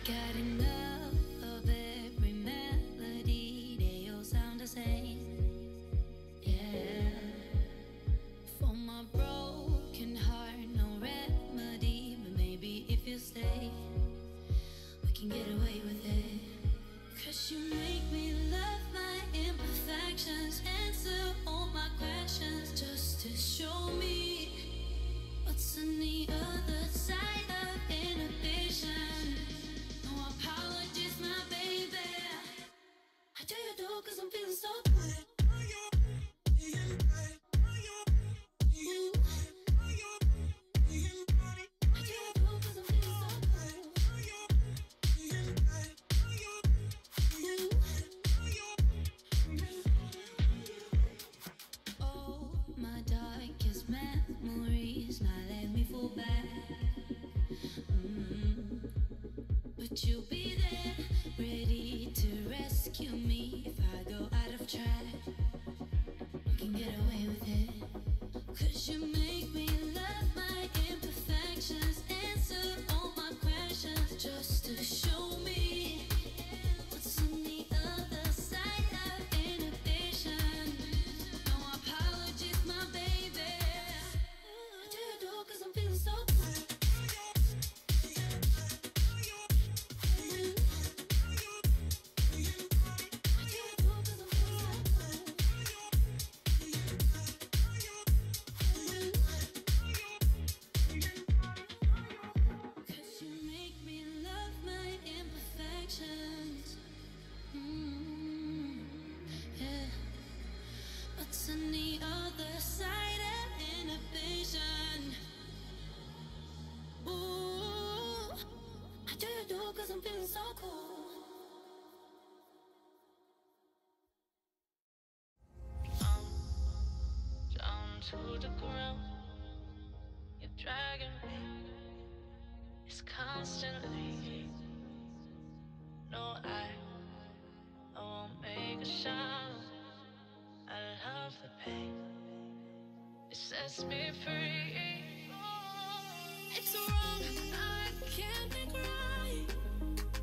Got enough of every melody, they all sound the same. Yeah. For my broken heart, no remedy, but maybe if you stay, we can get away with it. 'Cause you make me love my imperfections, answer all my questions, just to show me what's on the other side of inhibition. No apologies, my baby. I do you do 'cause I'm feeling so good. But you'll be there, ready to rescue me if I go out of track. We can get away with it. 'Cause you make me love my imperfections, answer all my questions, just to show me what's on the other side of inhibition. No apologies, my baby. I do you do 'cause I'm feeling so good. Yeah. What's on the other side of inhibition? Ooh, I do you do 'cause I'm feeling so cool. I'm down to the ground. You're dragging me. It's constantly. No, I won't make a sound. I love the pain. It sets me free. It's wrong, I can't make right.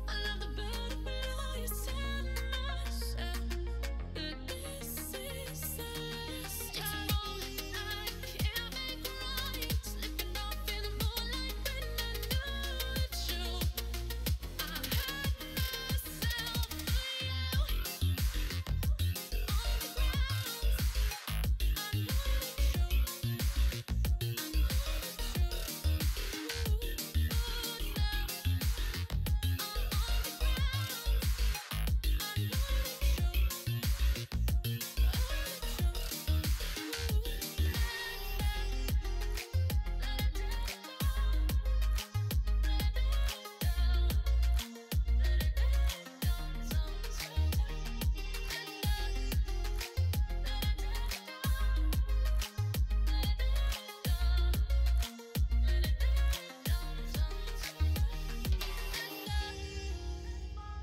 I love the better below you said myself. But this is the last time. It's wrong, I can't make right. Slipping off in the moonlight when I knew it's true. I hurt myself for you.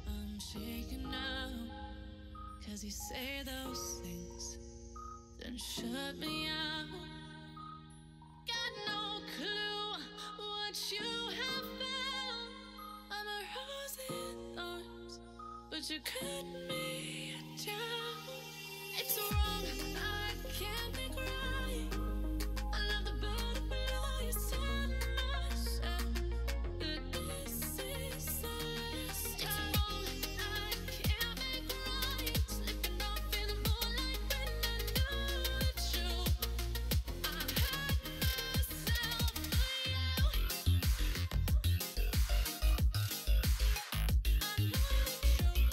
On the ground, I know you say those things, then shut me out. Got no clue what you have found. I'm a rose in thorns, but you cut me down. It's wrong, I can't make right. I love the better below you said myself. But this is the last time. It's wrong, I can't make right. Slipping off in the moonlight when I knew it's true. I hurt myself for you. I know it's true.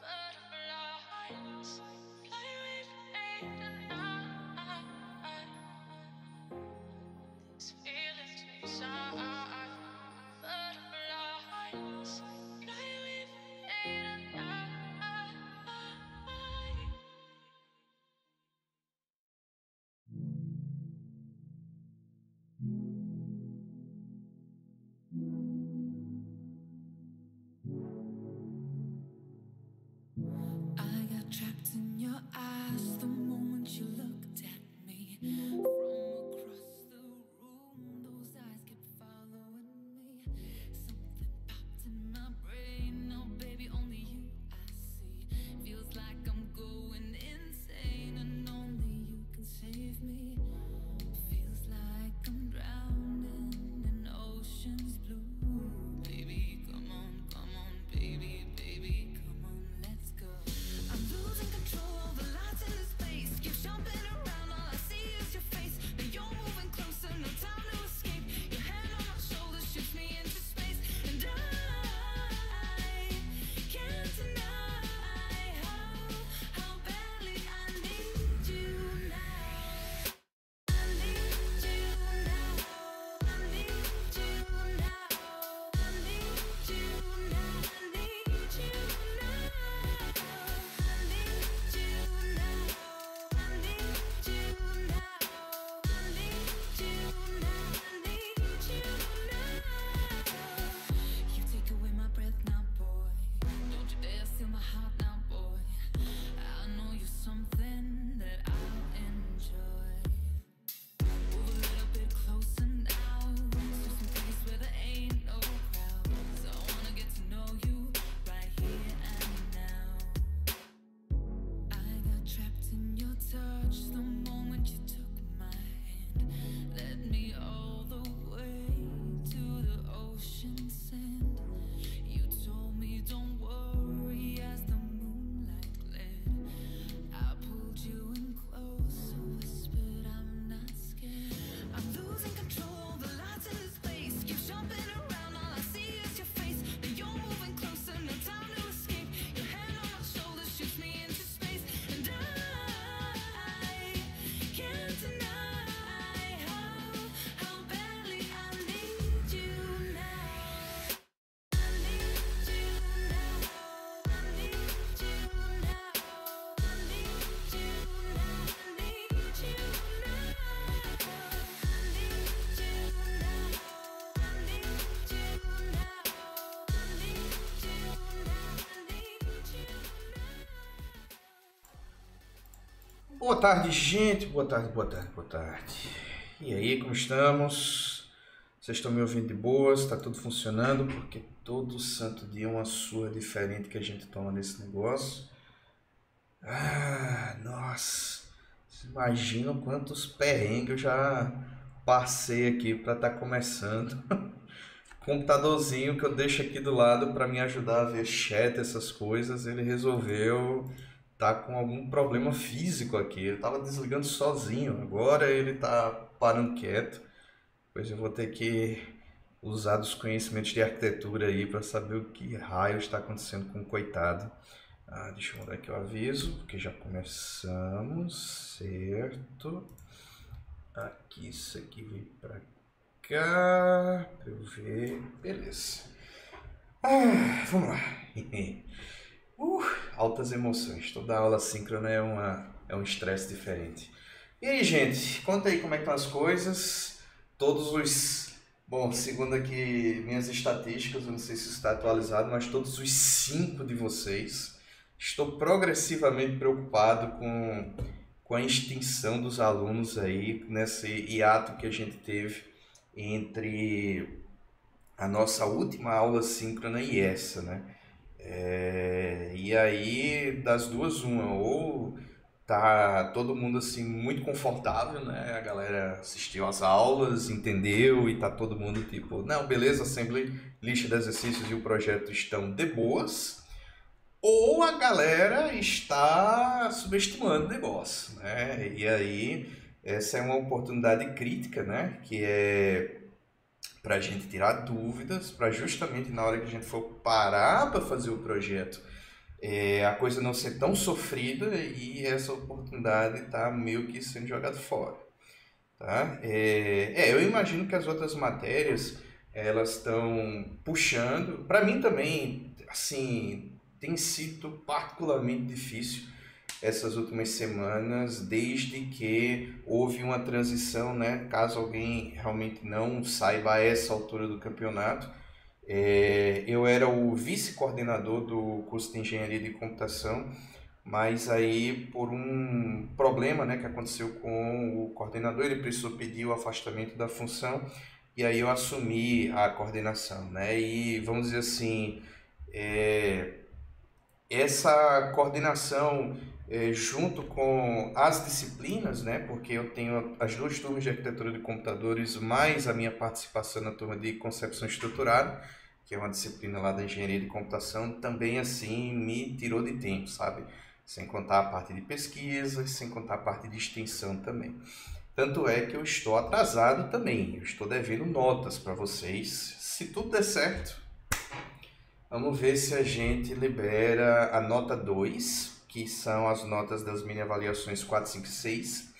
Butterflies fly away from These feelings inside, butterflies, play with day to night. I got trapped in your eyes the moment you looked at me. From across the room, those eyes kept following me. Something popped in my brain. Oh, baby, only you I see. Feels like I'm going insane, and only you can save me. Feels like I'm drowning in ocean's blue. Baby, come on, baby, baby, come on, let's go. I'm losing control of the lights in this place. Keep jumping around, all I see is your face. Now you're moving closer, no time to escape. Your hand on my shoulder shoots me into space, and I can't deny how badly I need you now. I need you now. I need you now. I need you now. I need you now. I need you now. I need you now. I need you now. I need you now. You take away my breath now, boy. Don't you dare steal my heart now, boy. I know you're something that I'll enjoy. Move a little bit closer now, to some place where there ain't no crowds. I wanna get to know you right here and now. I got trapped in your touch the moment you took my hand. Led me all the way to the ocean sand. You told me don't worry as the moonlight gled. I pulled you in close, whispered I'm not scared. I'm losing control, the lights in this place keep jumping around, all I see is your face. Now you're moving closer, no time to escape. Your hand on my shoulder shoots me into space, and I can't deny how badly I need you now. I need you now. I need you now. I need you now. I need you now. I need you now. I need you now. I need you now. Boa tarde, gente. Boa tarde, boa tarde, boa tarde. E aí, como estamos? Vocês estão me ouvindo de boas? Está tudo funcionando? Porque todo santo dia é uma surra diferente que a gente toma nesse negócio. Nossa. Vocês imaginam quantos perrengues eu já passei aqui para estar começando. Computadorzinho que eu deixo aqui do lado para me ajudar a ver chat, essas coisas, ele resolveu tá com algum problema físico aqui. Ele estava desligando sozinho, agora ele está parando quieto. Pois eu vou ter que usar dos conhecimentos de arquitetura aí para saber o que raio está acontecendo com o coitado. Deixa eu mudar aqui o aviso, porque já começamos, certo? Aqui, isso aqui vem para cá, para eu ver, beleza. Vamos lá. Altas emoções, toda aula síncrona é um estresse diferente. E aí, gente, conta aí como é que estão as coisas. Bom, segundo aqui minhas estatísticas, eu não sei se isso está atualizado, mas todos os 5 de vocês, estou progressivamente preocupado com a extinção dos alunos aí, nesse hiato que a gente teve entre a nossa última aula síncrona e essa, né? E aí, das duas, uma, ou tá todo mundo assim muito confortável, né? A galera assistiu às aulas, entendeu e tá todo mundo tipo, não, beleza, Assembly, lista de exercícios e o projeto estão de boas, ou a galera está subestimando o negócio, né? E aí, essa é uma oportunidade crítica, né? Que é para a gente tirar dúvidas, para justamente na hora que a gente for parar para fazer o projeto, a coisa não ser tão sofrida e essa oportunidade está meio que sendo jogada fora, tá? Eu imagino que as outras matérias elas estão puxando. Para mim também, assim, tem sido particularmente difícil essas últimas semanas, desde que houve uma transição, né? Caso alguém realmente não saiba a essa altura do campeonato, eu era o vice-coordenador do curso de Engenharia de Computação, mas aí por um problema, né, que aconteceu com o coordenador, ele precisou pedir o afastamento da função e aí eu assumi a coordenação, né? E vamos dizer assim, essa coordenação junto com as disciplinas, né? Porque eu tenho as duas turmas de arquitetura de computadores, mais a minha participação na turma de concepção estruturada, que é uma disciplina lá da engenharia de computação, também assim me tirou de tempo, sabe? Sem contar a parte de pesquisa, sem contar a parte de extensão também. Tanto é que eu estou atrasado também, eu estou devendo notas para vocês. Se tudo der certo, vamos ver se a gente libera a nota 2, que são as notas das mini avaliações 4, 5 e 6,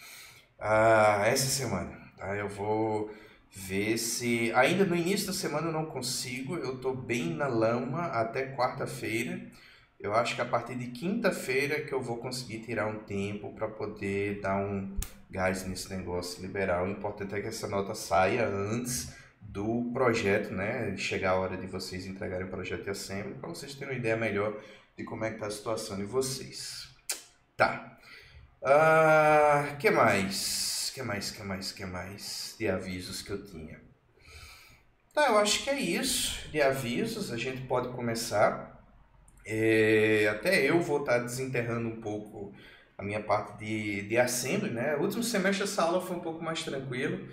essa semana. Tá? Eu vou ver se... Ainda no início da semana eu não consigo, eu estou bem na lama até quarta-feira. Eu acho que a partir de quinta-feira que eu vou conseguir tirar um tempo para poder dar um gás nesse negócio liberal. O importante é que essa nota saia antes do projeto, né? Chegar a hora de vocês entregarem o projeto de assembly, para vocês terem uma ideia melhor de como é que está a situação de vocês. Tá. Que mais? Que mais de avisos que eu tinha? Tá, eu acho que é isso de avisos. A gente pode começar. Até eu vou estar desenterrando um pouco a minha parte de assembly, né? O último semestre essa aula foi um pouco mais tranquilo,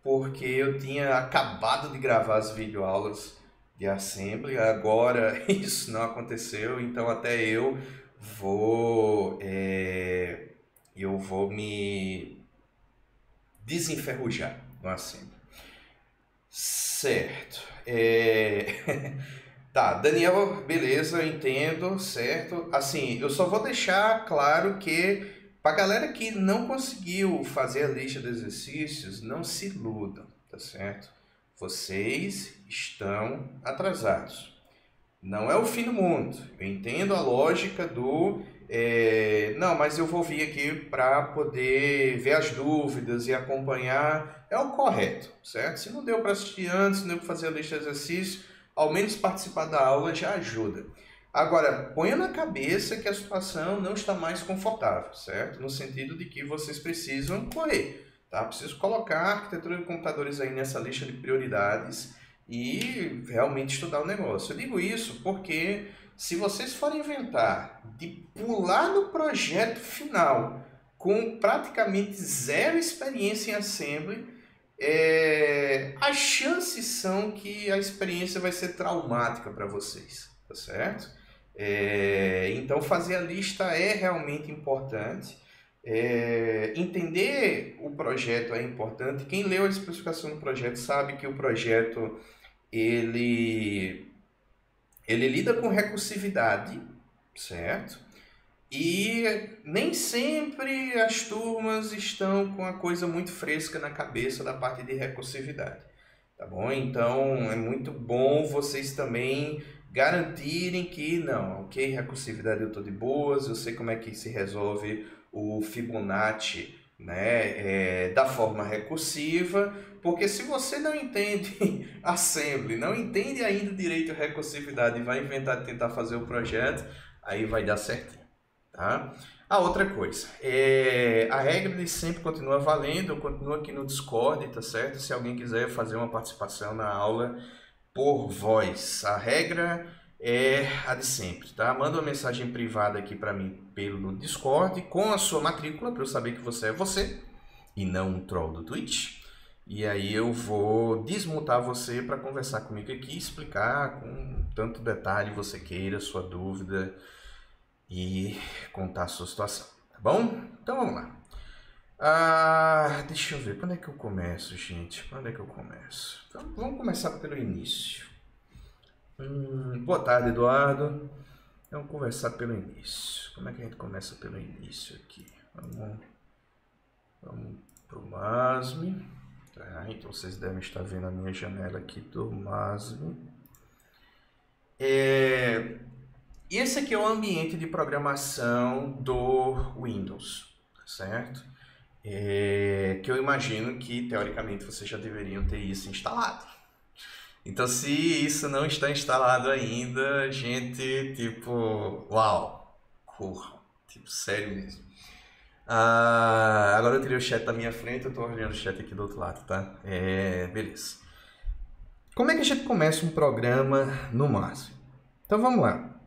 porque eu tinha acabado de gravar as videoaulas de assembly, agora isso não aconteceu, então até eu vou me desenferrujar no assembly. Certo. Tá, Daniel, beleza, eu entendo, certo? Assim, eu só vou deixar claro que pra galera que não conseguiu fazer a lista de exercícios, não se iludam, tá certo? Vocês estão atrasados. Não é o fim do mundo. Eu entendo a lógica do... não, mas eu vou vir aqui para poder ver as dúvidas e acompanhar. É o correto, certo? Se não deu para assistir antes, não deu para fazer a lista de exercícios, ao menos participar da aula já ajuda. Agora, ponha na cabeça que a situação não está mais confortável, certo? No sentido de que vocês precisam correr, tá? Preciso colocar a arquitetura de computadores aí nessa lista de prioridades e realmente estudar o negócio. Eu digo isso porque se vocês forem inventar de pular no projeto final com praticamente zero experiência em assembly, as chances são que a experiência vai ser traumática para vocês, tá certo? Então fazer a lista é realmente importante. Entender o projeto é importante. Quem leu a especificação do projeto sabe que o projeto ele lida com recursividade, certo? E nem sempre as turmas estão com a coisa muito fresca na cabeça da parte de recursividade, tá bom? Então é muito bom vocês também garantirem que não, ok, recursividade eu estou de boas, eu sei como é que se resolve o Fibonacci, né, da forma recursiva, porque se você não entende assembly, não entende ainda direito a recursividade e vai inventar tentar fazer o projeto, aí vai dar certinho. Tá? A outra coisa, a regra de sempre continua valendo, eu continuo aqui no Discord, tá certo? Se alguém quiser fazer uma participação na aula por voz, a regra é a de sempre, tá? Manda uma mensagem privada aqui para mim pelo Discord com a sua matrícula para eu saber que você é você e não um troll do Twitch. E aí eu vou desmutar você para conversar comigo aqui e explicar com tanto detalhe você queira, sua dúvida e contar a sua situação, tá bom? Então vamos lá. Deixa eu ver, quando é que eu começo, gente? Quando é que eu começo? Então, vamos começar pelo início. Boa tarde, Eduardo. Vamos conversar pelo início. Como é que a gente começa pelo início aqui? Vamos pro MASM. Tá, então vocês devem estar vendo a minha janela aqui do MASM. E esse aqui é o ambiente de programação do Windows, certo? Que eu imagino que, teoricamente, vocês já deveriam ter isso instalado. Então, se isso não está instalado ainda, gente, tipo, uau, corra, tipo, sério mesmo. Agora eu tirei o chat da minha frente, eu estou olhando o chat aqui do outro lado, tá? Beleza. Como é que a gente começa um programa no MASM? Então, vamos lá.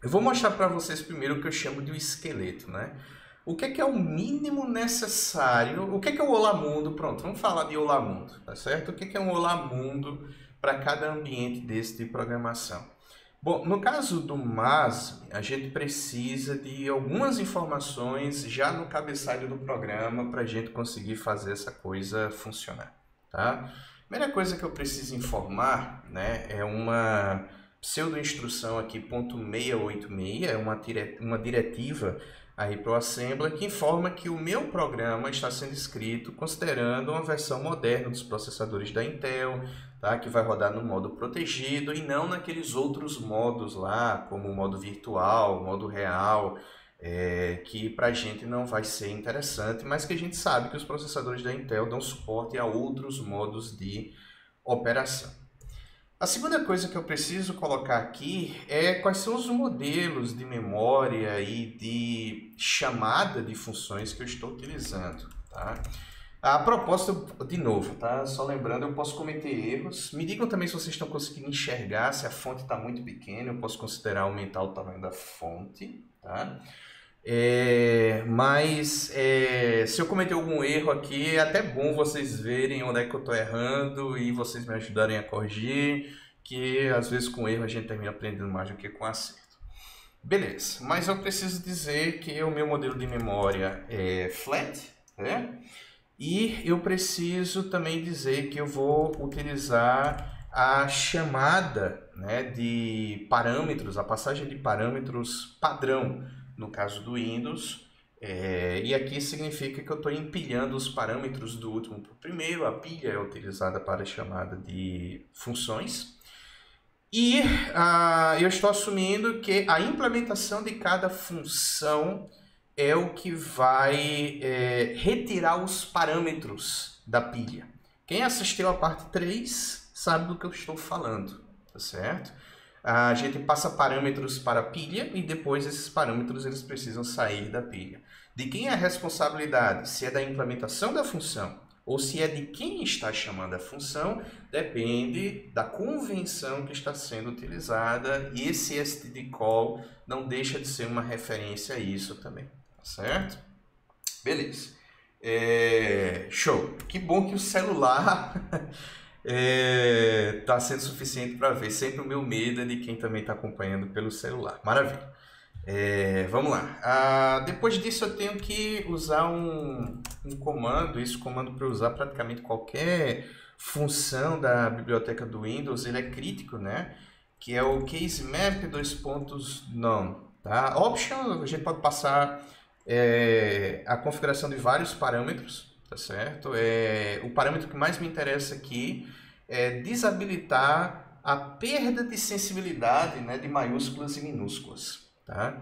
Eu vou mostrar para vocês primeiro o que eu chamo de um esqueleto, né? O que é o mínimo necessário? O que é o Olá Mundo? Pronto, vamos falar de Olá Mundo, tá certo? O que é um Olá Mundo para cada ambiente desse de programação? Bom, no caso do MASM, a gente precisa de algumas informações já no cabeçalho do programa para a gente conseguir fazer essa coisa funcionar, tá? Primeira coisa que eu preciso informar, né, é uma pseudo-instrução aqui, .686, é uma diretiva aí para o Assembler que informa que o meu programa está sendo escrito considerando uma versão moderna dos processadores da Intel, tá? Que vai rodar no modo protegido e não naqueles outros modos lá, como o modo virtual, o modo real, que para a gente não vai ser interessante, mas que a gente sabe que os processadores da Intel dão suporte a outros modos de operação. A segunda coisa que eu preciso colocar aqui é quais são os modelos de memória e de chamada de funções que eu estou utilizando, tá? A propósito, de novo, tá? Só lembrando, eu posso cometer erros. Me digam também se vocês estão conseguindo enxergar, se a fonte está muito pequena, eu posso considerar aumentar o tamanho da fonte, tá? Se eu cometer algum erro aqui, é até bom vocês verem onde é que eu estou errando e vocês me ajudarem a corrigir, que às vezes com erro a gente termina aprendendo mais do que com acerto. Beleza, mas eu preciso dizer que o meu modelo de memória é flat, né? E eu preciso também dizer que eu vou utilizar a chamada, né, de parâmetros, a passagem de parâmetros padrão, no caso do Windows, e aqui significa que eu estou empilhando os parâmetros do último para o primeiro. A pilha é utilizada para a chamada de funções. E eu estou assumindo que a implementação de cada função é o que vai retirar os parâmetros da pilha. Quem assistiu a parte 3 sabe do que eu estou falando, tá certo? A gente passa parâmetros para a pilha e depois esses parâmetros eles precisam sair da pilha. De quem é a responsabilidade? Se é da implementação da função ou se é de quem está chamando a função, depende da convenção que está sendo utilizada, e esse std call não deixa de ser uma referência a isso também, tá certo? Beleza. Show! Que bom que o celular está sendo suficiente para ver. Sempre o meu medo é de quem também está acompanhando pelo celular. Maravilha. Vamos lá. Depois disso eu tenho que usar um comando. Esse comando para usar praticamente qualquer função da biblioteca do Windows, ele é crítico, né? Que é o casemap :none, tá? Option, a gente pode passar a configuração de vários parâmetros, tá certo? O parâmetro que mais me interessa aqui é desabilitar a perda de sensibilidade, né, de maiúsculas e minúsculas, tá?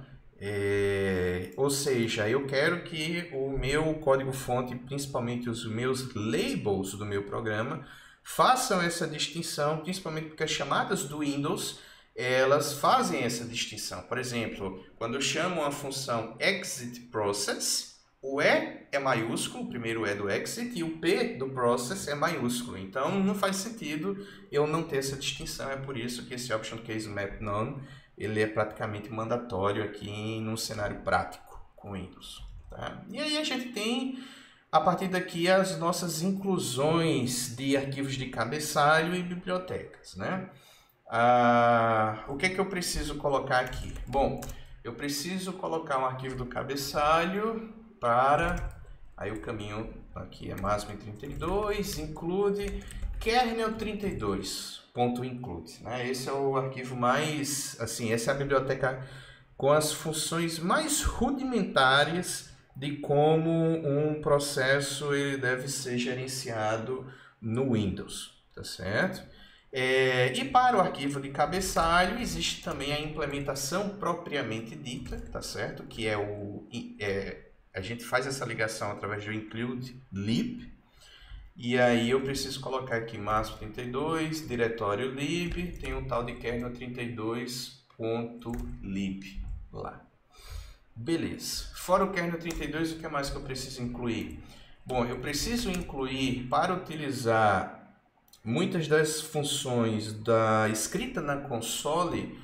Ou seja, eu quero que o meu código-fonte, principalmente os meus labels do meu programa, façam essa distinção, principalmente porque as chamadas do Windows, elas fazem essa distinção. Por exemplo, quando eu chamo uma função exit process, o E é maiúsculo, o primeiro E do exit, e o P do process é maiúsculo. Então, não faz sentido eu não ter essa distinção. É por isso que esse option casemap none, ele é praticamente mandatório aqui num cenário prático com Windows, tá? E aí a gente tem, a partir daqui, as nossas inclusões de arquivos de cabeçalho e bibliotecas, né? O que é que eu preciso colocar aqui? Bom, eu preciso colocar um arquivo do cabeçalho para... Aí o caminho aqui é MASM32, include, kernel32.include, né? Esse é o arquivo mais, assim, essa é a biblioteca com as funções mais rudimentares de como um processo ele deve ser gerenciado no Windows, tá certo? E para o arquivo de cabeçalho existe também a implementação propriamente dita, tá certo? Que é a gente faz essa ligação através do include lib, e aí eu preciso colocar aqui MASP32, diretório lib, tem um tal de kernel32.lib lá. Beleza. Fora o kernel32, o que mais que eu preciso incluir? Bom, eu preciso incluir, para utilizar muitas das funções da escrita na console,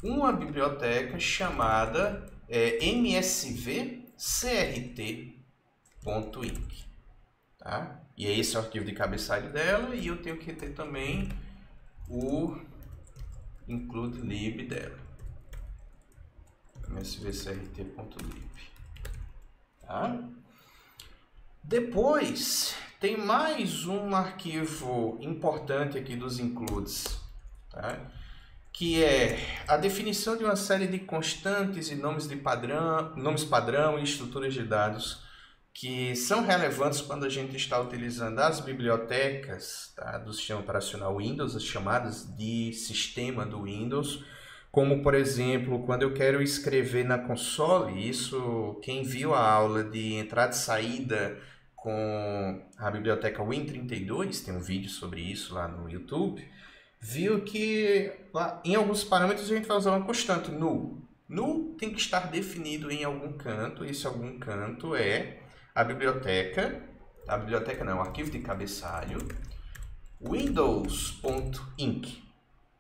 uma biblioteca chamada msv.crt.inc, tá? E esse é o arquivo de cabeçalho dela, e eu tenho que ter também o include lib dela, msv.crt.lib, tá? Depois tem mais um arquivo importante aqui dos includes, tá? Que é a definição de uma série de constantes e nomes padrão e estruturas de dados que são relevantes quando a gente está utilizando as bibliotecas, tá, do sistema operacional Windows, as chamadas de sistema do Windows, como, por exemplo, quando eu quero escrever na console, isso quem viu a aula de entrada e saída com a biblioteca Win32, tem um vídeo sobre isso lá no YouTube, viu que lá, em alguns parâmetros a gente vai usar uma constante null. Null tem que estar definido em algum canto, esse algum canto é a biblioteca não, o arquivo de cabeçalho, windows.inc,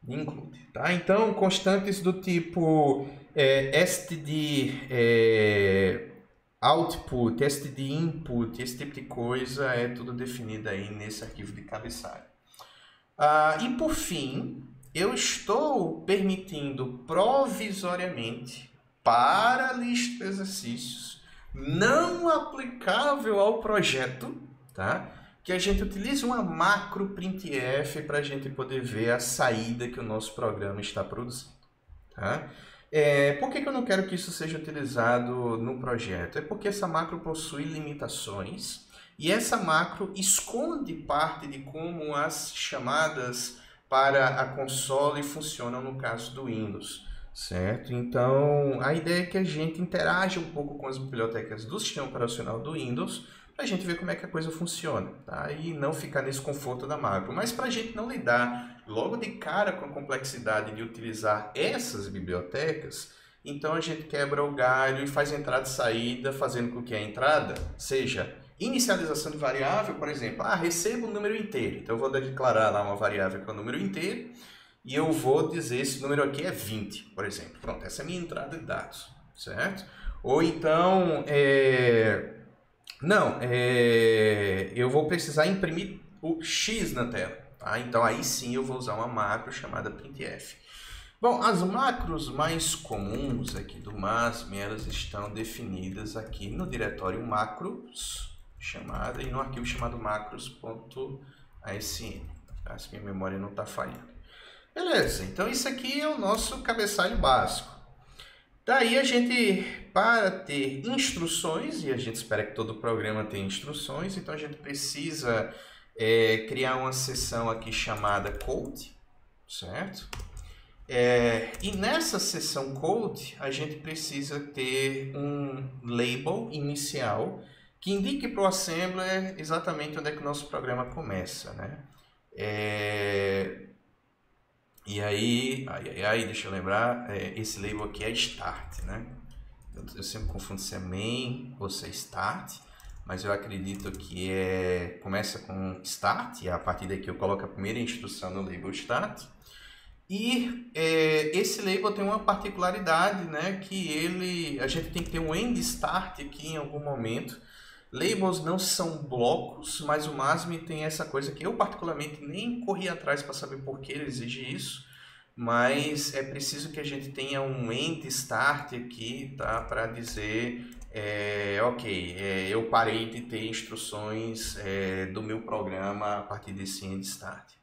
include, tá? Então, constantes do tipo std output, std input, esse tipo de coisa é tudo definido aí nesse arquivo de cabeçalho. E por fim, eu estou permitindo provisoriamente para a lista de exercícios não aplicável ao projeto, tá? Que a gente utilize uma macro printf para a gente poder ver a saída que o nosso programa está produzindo, tá? Por que eu não quero que isso seja utilizado no projeto? É porque essa macro possui limitações e essa macro esconde parte de como as chamadas para a console funcionam no caso do Windows, certo? Então, a ideia é que a gente interaja um pouco com as bibliotecas do sistema operacional do Windows para a gente ver como é que a coisa funciona, tá? E não ficar nesse conforto da macro. Mas para a gente não lidar logo de cara com a complexidade de utilizar essas bibliotecas, então a gente quebra o galho e faz entrada e saída, fazendo com que a entrada seja inicialização de variável, por exemplo, recebo um número inteiro. Então eu vou declarar lá uma variável que é o número inteiro e eu vou dizer esse número aqui é 20, por exemplo. Pronto, essa é a minha entrada de dados, certo? Ou então, eu vou precisar imprimir o X na tela, tá? Então aí sim eu vou usar uma macro chamada printf. Bom, as macros mais comuns aqui do MASM, elas estão definidas aqui no diretório macros, chamada, e no arquivo chamado macros.asm, tá? Se minha memória não está falhando. Beleza, então isso aqui é o nosso cabeçalho básico. Daí a gente, para ter instruções, e a gente espera que todo programa tenha instruções, então a gente precisa criar uma seção aqui chamada code, certo? E nessa seção code, a gente precisa ter um label inicial que indique para o assembler exatamente onde é que o nosso programa começa, né? E aí, deixa eu lembrar, esse label aqui é start, né? Eu sempre confundo se é main ou se é start, mas eu acredito que começa com start, e a partir daqui eu coloco a primeira instrução no label start. E esse label tem uma particularidade, né, que a gente tem que ter um end start aqui em algum momento. Labels não são blocos, mas o MASM tem essa coisa que eu particularmente nem corri atrás para saber por que ele exige isso, mas é preciso que a gente tenha um end start aqui, tá, para dizer eu parei de ter instruções do meu programa a partir desse end start.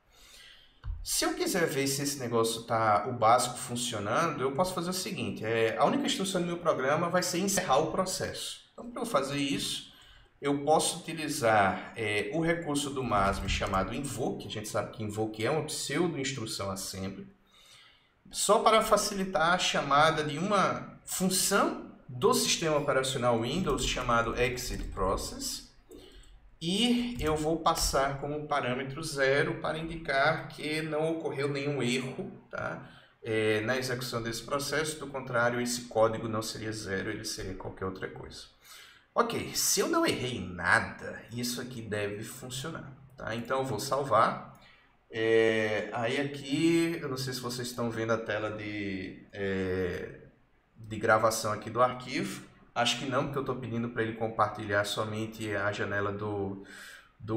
Se eu quiser ver se esse negócio tá o básico funcionando, eu posso fazer o seguinte, a única instrução do meu programa vai ser encerrar o processo. Então, para eu fazer isso, eu posso utilizar o recurso do MASM chamado invoke. A gente sabe que invoke é uma pseudo-instrução assembly, só para facilitar a chamada de uma função do sistema operacional Windows chamado exit process, e eu vou passar como parâmetro 0 para indicar que não ocorreu nenhum erro, tá? Na execução desse processo. Do contrário, esse código não seria 0, ele seria qualquer outra coisa. Ok, se eu não errei nada, isso aqui deve funcionar, tá? Então eu vou salvar. Aí aqui, eu não sei se vocês estão vendo a tela de gravação aqui do arquivo. Acho que não, porque eu estou pedindo para ele compartilhar somente a janela do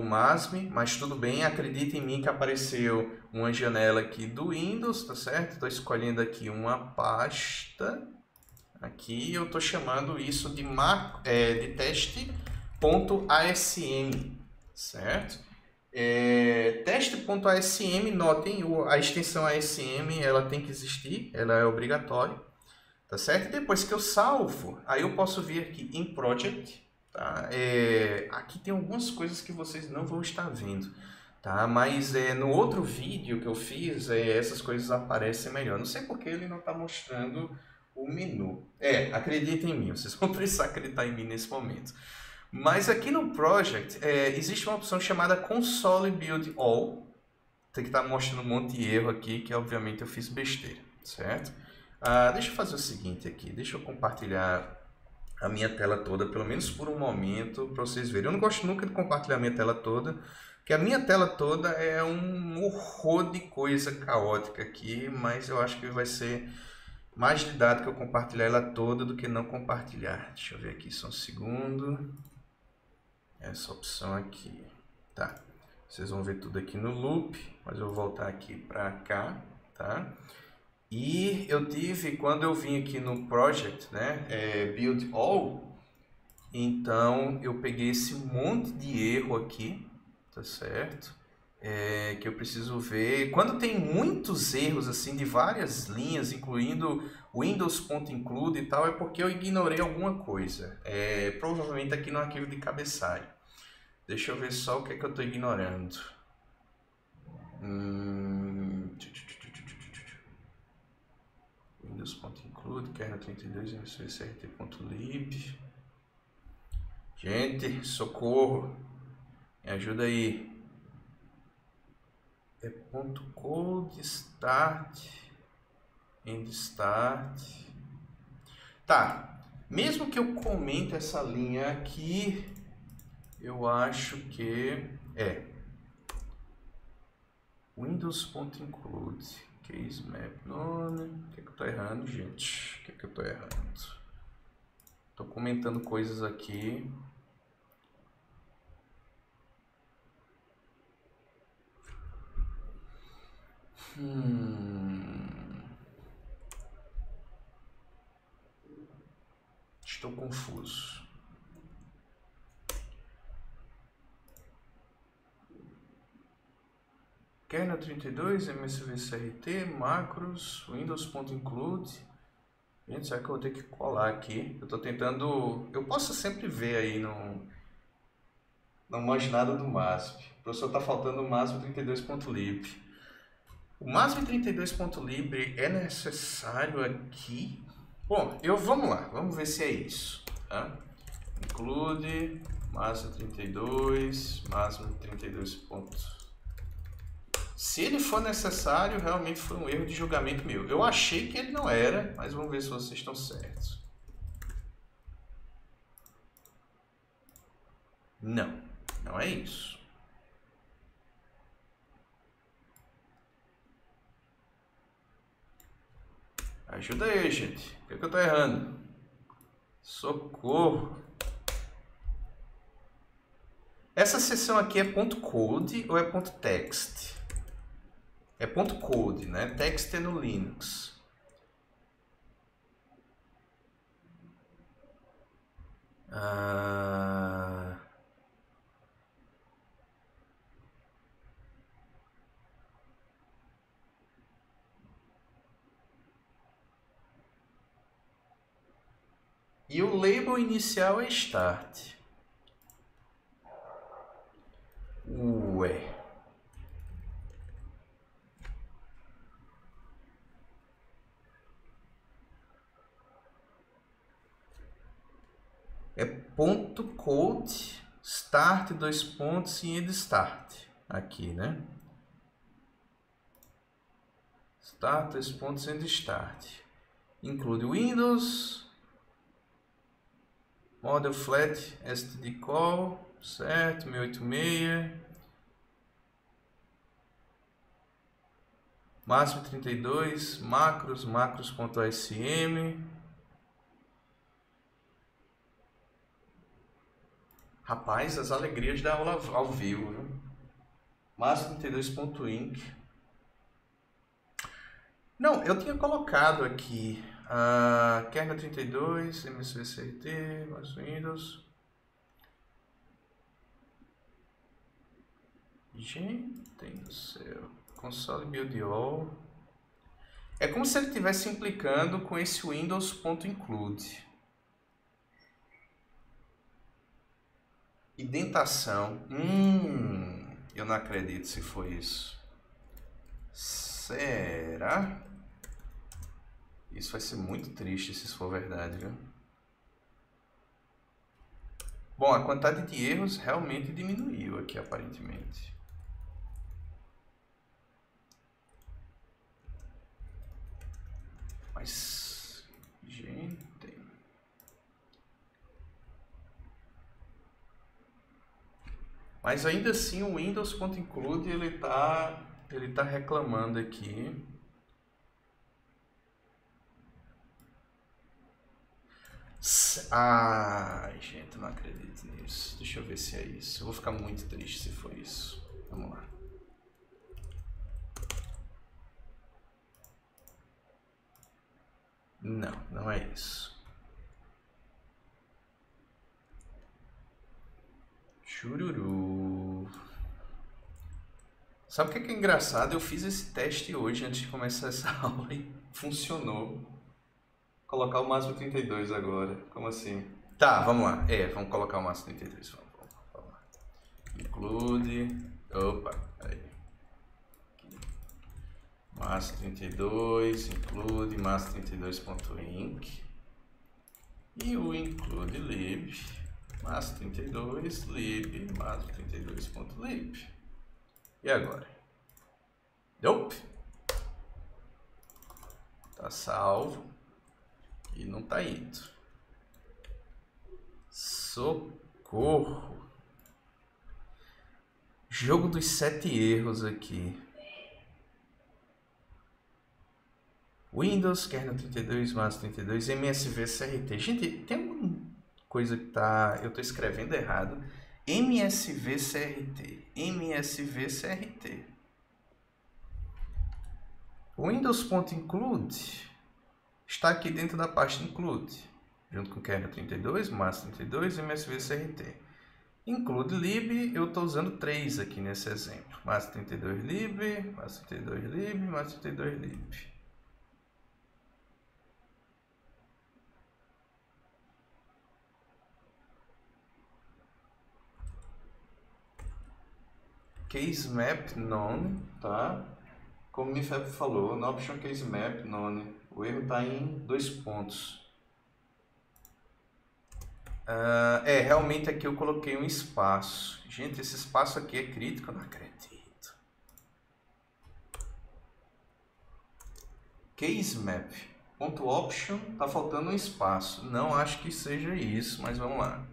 MASM, mas tudo bem, acredita em mim que apareceu uma janela aqui do Windows, tá certo? Estou escolhendo aqui uma pasta, aqui eu estou chamando isso de teste.asm, certo? Teste.asm, notem, a extensão ASM ela tem que existir, ela é obrigatória. Tá certo? E depois que eu salvo, aí eu posso vir aqui em Project, tá? Aqui tem algumas coisas que vocês não vão estar vendo, tá? Mas no outro vídeo que eu fiz, essas coisas aparecem melhor. Não sei porque ele não está mostrando o menu. Acreditem em mim, vocês vão precisar acreditar em mim nesse momento. Mas aqui no Project, existe uma opção chamada Console Build All, tem que estar mostrando um monte de erro aqui, que obviamente eu fiz besteira, certo? Deixa eu fazer o seguinte aqui, deixa eu compartilhar a minha tela toda, pelo menos por um momento, para vocês verem. Eu não gosto nunca de compartilhar a minha tela toda, porque a minha tela toda é um horror de coisa caótica aqui, mas eu acho que vai ser mais didático eu compartilhar ela toda do que não compartilhar. Deixa eu ver aqui só um segundo. Essa opção aqui, tá? Vocês vão ver tudo aqui no loop, mas eu vou voltar aqui para cá, tá? E eu tive, quando eu vim aqui no Project, né, Build All, então eu peguei esse monte de erro aqui, tá certo? Que eu preciso ver. Quando tem muitos erros assim de várias linhas, incluindo Windows.include e tal, é porque eu ignorei alguma coisa. Provavelmente aqui no arquivo de cabeçalho. Deixa eu ver só o que é que eu estou ignorando. Windows.include, kernel 32, msvcrt.lib. Gente, socorro, me ajuda aí. .code start, end start. Tá, mesmo que eu comente essa linha aqui, eu acho que Windows.include. Case map nome. O que é que eu tô errando, gente? O que é que eu tô errando? Tô comentando coisas aqui. Estou confuso. Kernel 32, msvcrt, macros, Windows.include. Gente, será que eu vou ter que colar aqui? Eu tô tentando... Eu posso sempre ver aí no... Não manjo nada do MASP. O professor tá faltando o MASP 32.lib. O MASP 32.lib é necessário aqui? Bom, vamos lá. Vamos ver se é isso. Tá? Include, MASP 32, MASP 32. Se ele for necessário, realmente foi um erro de julgamento meu. Eu achei que ele não era, mas vamos ver se vocês estão certos. Não, não é isso. Ajuda aí, gente. O que é que eu tô errando? Socorro. Essa seção aqui é .code ou é .text? É .code, né? Text é no Linux. E o label inicial é Start. Ué. É ponto code, start, 2 pontos e end start. Aqui, né? Start, 2 pontos, end start. Include Windows, Model Flat, STD Call, certo? 1086. Máximo 32, macros.asm. Rapaz, as alegrias da aula ao vivo, viu? Máximo 32.inc. Não, eu tinha colocado aqui kernel 32, MSVCRT, mais Windows. Gente do céu. Console build all. É como se ele estivesse implicando com esse Windows.include. Indentação. Eu não acredito se foi isso. Será? Isso vai ser muito triste se isso for verdade, viu? Bom, a quantidade de erros realmente diminuiu aqui, aparentemente. Mas, gente... Mas ainda assim o Windows.include ele tá reclamando aqui. Ai, gente, não acredito nisso. Deixa eu ver se é isso. Eu vou ficar muito triste se for isso. Vamos lá. Não, não é isso. Chururu. Sabe o que é engraçado? Eu fiz esse teste hoje antes de começar essa aula e funcionou. Vou colocar o máximo 32 agora. Como assim? Tá, vamos lá. Vamos colocar o máximo 33. Vamos lá. Include. Opa, aí. Máximo 32, include máximo 32.inc. E o include lib. Máximo 32, lib, máximo 32.lib. E agora? Nope. Tá salvo. E não tá indo. Socorro. Jogo dos 7 erros aqui. Windows, kernel 32, máximo 32, MSV CRT. Gente, tem uma coisa que eu tô escrevendo errado. MSV CRT. MSV CRT. Windows.include está aqui dentro da pasta include, junto com kernel 32, máximo 32 e MSV CRT. Include lib, eu estou usando 3 aqui nesse exemplo. Máximo 32 lib, máximo 32 lib, máximo 32 lib. Case map none, tá? Como o Mifeb falou, no option case map none, o erro está em 2 pontos. Realmente aqui eu coloquei um espaço. Gente, esse espaço aqui é crítico, eu não acredito. Case map, ponto option, tá faltando um espaço. Não acho que seja isso, mas vamos lá.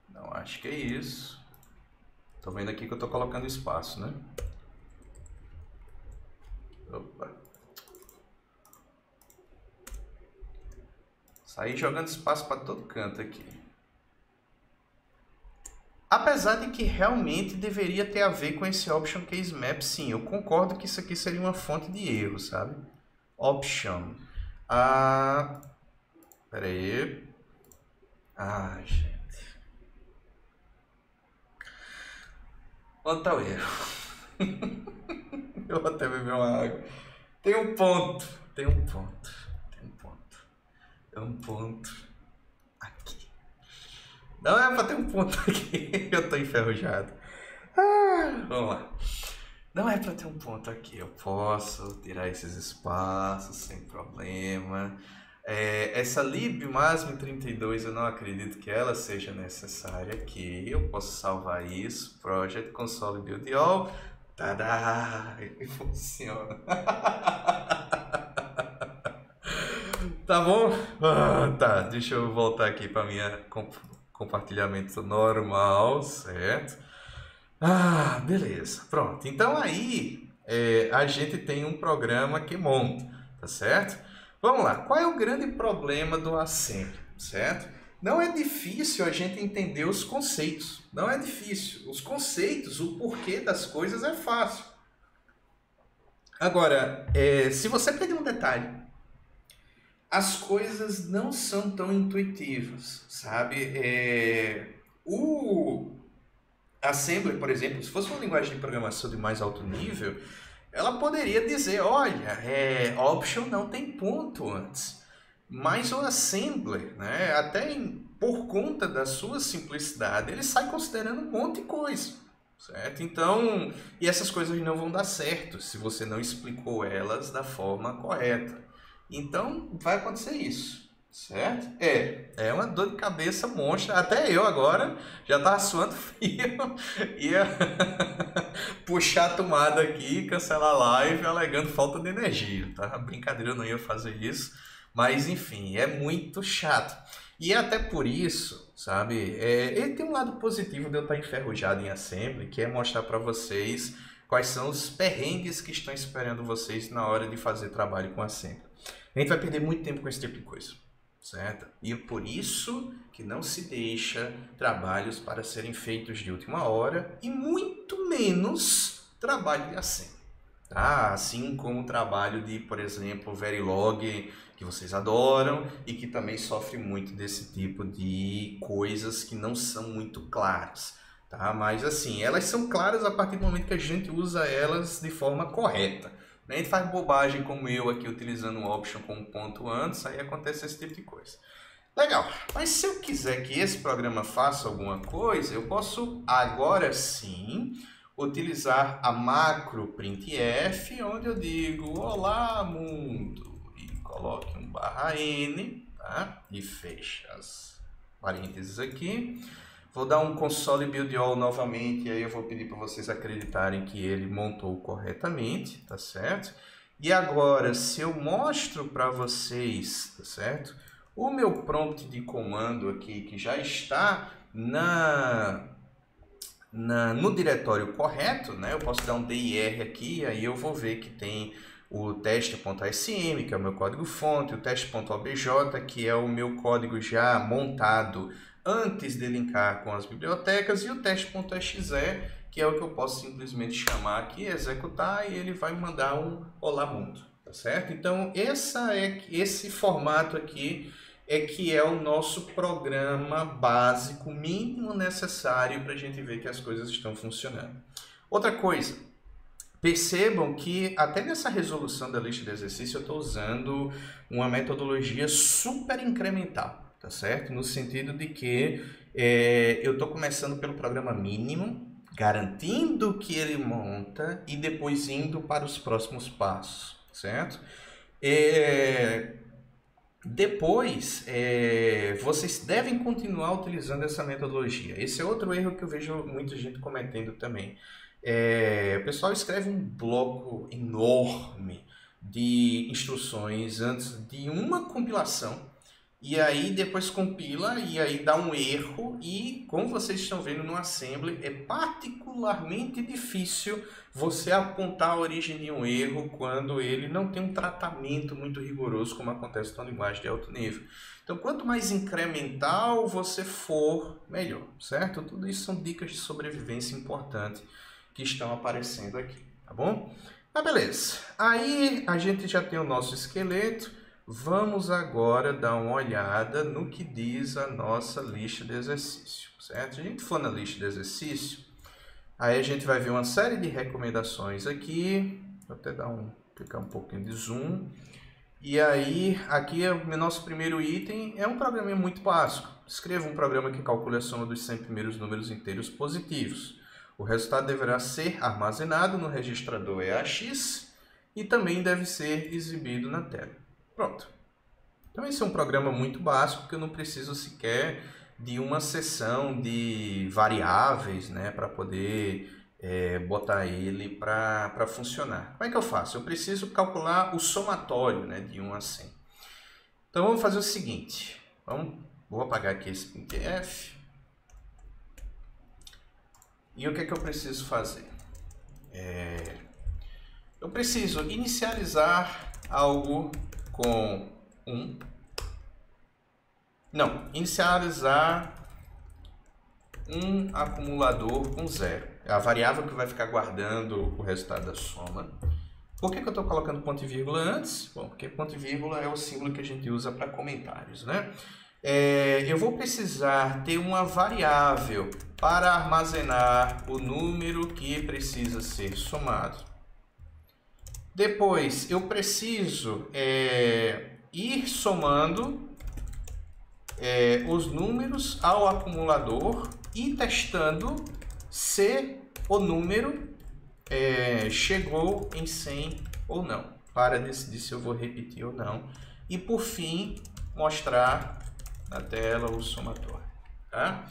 Não acho que é isso. Tô vendo aqui que eu tô colocando espaço, né? Opa. Saí jogando espaço para todo canto aqui. Apesar de que realmente deveria ter a ver com esse option case map, sim. Eu concordo que isso aqui seria uma fonte de erro, sabe? Option. Pera aí. Ai, gente. Onde tá o erro? Eu vou até beber uma água. Tem um ponto. Tem um ponto aqui. Não é pra ter um ponto aqui. Eu tô enferrujado. Vamos lá. Não é pra ter um ponto aqui. Eu posso tirar esses espaços sem problema. Essa lib masm 32 eu não acredito que ela seja necessária aqui. Eu posso salvar isso. Project console build all. Tadá! E funciona. Tá bom? Tá, deixa eu voltar aqui para minha compartilhamento normal, certo? Beleza, pronto. Então aí a gente tem um programa que monta, tá certo? Vamos lá, qual é o grande problema do assembly, certo? Não é difícil a gente entender os conceitos, não é difícil. Os conceitos, o porquê das coisas é fácil. Agora, se você pedir um detalhe, as coisas não são tão intuitivas, sabe? O Assembly, por exemplo, se fosse uma linguagem de programação de mais alto nível, ela poderia dizer, olha, option não tem ponto antes. Mas o Assembly, né, por conta da sua simplicidade, ele sai considerando um monte de coisa, certo? Então, e essas coisas não vão dar certo se você não explicou elas da forma correta. Então, vai acontecer isso, certo? É uma dor de cabeça monstra. Até eu agora já estava suando frio. Ia puxar a tomada aqui e cancelar a live alegando falta de energia, tá? Brincadeira, eu não ia fazer isso. Mas, enfim, é muito chato. E até por isso, sabe? Ele tem um lado positivo de eu estar enferrujado em Assembly, que é mostrar para vocês quais são os perrengues que estão esperando vocês na hora de fazer trabalho com Assembly. A gente vai perder muito tempo com esse tipo de coisa, certo? E é por isso que não se deixa trabalhos para serem feitos de última hora e muito menos trabalho de Assembly, tá? Assim como o trabalho de, por exemplo, Verilog, que vocês adoram e que também sofre muito desse tipo de coisas que não são muito claras, tá? Mas assim, elas são claras a partir do momento que a gente usa elas de forma correta. A gente faz bobagem como eu aqui utilizando o option com um ponto antes, aí acontece esse tipo de coisa. Legal, mas se eu quiser que esse programa faça alguma coisa, eu posso agora sim utilizar a macro printf, onde eu digo olá mundo e coloque um /n, tá? E fecha as parênteses aqui. Vou dar um console build all novamente, e aí eu vou pedir para vocês acreditarem que ele montou corretamente, tá certo? E agora, se eu mostro para vocês, tá certo? O meu prompt de comando aqui, que já está no diretório correto, né? Eu posso dar um dir aqui, aí eu vou ver que tem o teste.asm, que é o meu código fonte, o teste.obj, que é o meu código já montado antes de linkar com as bibliotecas, e o teste.exe, que é o que eu posso simplesmente chamar aqui, executar, e ele vai mandar um olá mundo, tá certo? Então, esse formato aqui que é o nosso programa básico mínimo necessário para a gente ver que as coisas estão funcionando. Outra coisa, percebam que até nessa resolução da lista de exercício eu estou usando uma metodologia super incremental. Tá certo? No sentido de que eu estou começando pelo programa mínimo, garantindo que ele monta e depois indo para os próximos passos, certo? Depois, vocês devem continuar utilizando essa metodologia. Esse é outro erro que eu vejo muita gente cometendo também. O pessoal escreve um bloco enorme de instruções antes de uma compilação, e aí depois compila e aí dá um erro, e como vocês estão vendo no Assembly, é particularmente difícil você apontar a origem de um erro quando ele não tem um tratamento muito rigoroso, como acontece na linguagem de alto nível. Então, quanto mais incremental você for, melhor, certo? Tudo isso são dicas de sobrevivência importantes que estão aparecendo aqui, tá bom? Mas beleza, aí a gente já tem o nosso esqueleto. Vamos agora dar uma olhada no que diz a nossa lista de exercício, certo? Se a gente for na lista de exercício, aí a gente vai ver uma série de recomendações aqui. Vou até clicar um pouquinho de zoom. E aí, aqui o nosso primeiro item é um programa muito básico. Escreva um programa que calcule a soma dos 100 primeiros números inteiros positivos. O resultado deverá ser armazenado no registrador EAX e também deve ser exibido na tela. Pronto. Então esse é um programa muito básico que eu não preciso sequer de uma seção de variáveis, né, para poder botar ele para funcionar. Como é que eu faço? Eu preciso calcular o somatório, né, de 1 a 100. Então vamos fazer o seguinte. Vou apagar aqui esse printf. E o que é que eu preciso fazer? Eu preciso inicializar algo com 1. Não, inicializar um acumulador com 0. É a variável que vai ficar guardando o resultado da soma. Por que eu estou colocando ponto e vírgula antes? Bom, porque ponto e vírgula é o símbolo que a gente usa para comentários, né? Eu vou precisar ter uma variável para armazenar o número que precisa ser somado. Depois, eu preciso ir somando os números ao acumulador e testando se o número chegou em 100 ou não, para decidir se eu vou repetir ou não. E por fim, mostrar na tela o somatório. Tá?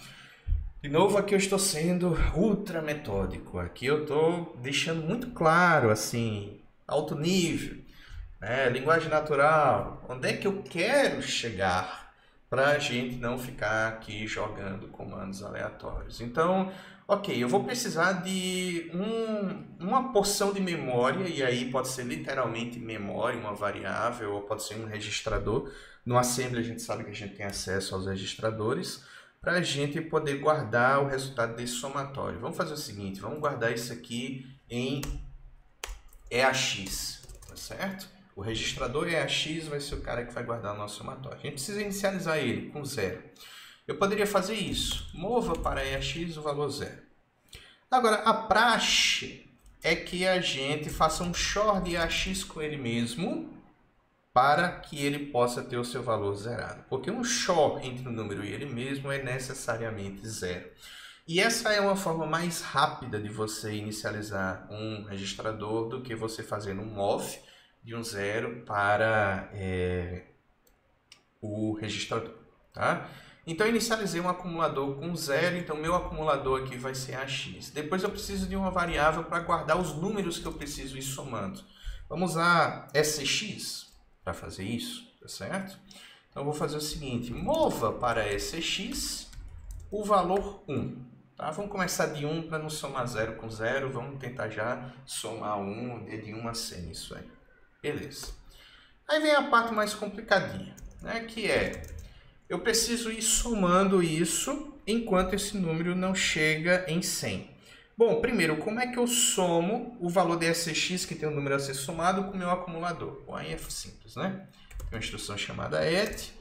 De novo, aqui eu estou sendo ultra metódico. Aqui eu estou deixando muito claro, assim, alto nível, né? Linguagem natural, onde é que eu quero chegar para a gente não ficar aqui jogando comandos aleatórios. Então, ok, eu vou precisar de uma porção de memória, e aí pode ser literalmente memória, uma variável, ou pode ser um registrador. No Assembly a gente sabe que a gente tem acesso aos registradores, para a gente poder guardar o resultado desse somatório. Vamos fazer o seguinte, vamos guardar isso aqui em EAX, tá certo? O registrador EAX vai ser o cara que vai guardar o nosso somatório. A gente precisa inicializar ele com 0. Eu poderia fazer isso. Mova para EAX o valor 0. Agora, a praxe é que a gente faça um XOR de EAX com ele mesmo para que ele possa ter o seu valor zerado. Porque um XOR entre o número e ele mesmo é necessariamente 0. E essa é uma forma mais rápida de você inicializar um registrador do que você fazendo um MOV de um 0 para o registrador. Tá? Então, eu inicializei um acumulador com 0, então meu acumulador aqui vai ser AX. Depois eu preciso de uma variável para guardar os números que eu preciso ir somando. Vamos usar SX para fazer isso, tá certo? Então, eu vou fazer o seguinte, mova para SX o valor 1. Tá? Vamos começar de 1 para não somar 0 com 0, vamos tentar já somar 1 de 1 a 100, isso aí. Beleza. Aí vem a parte mais complicadinha, né? Que eu preciso ir somando isso enquanto esse número não chega em 100. Bom, primeiro, como é que eu somo o valor de SX, que tem um número a ser somado, com o meu acumulador? Bom, aí é simples, né? Tem uma instrução chamada add.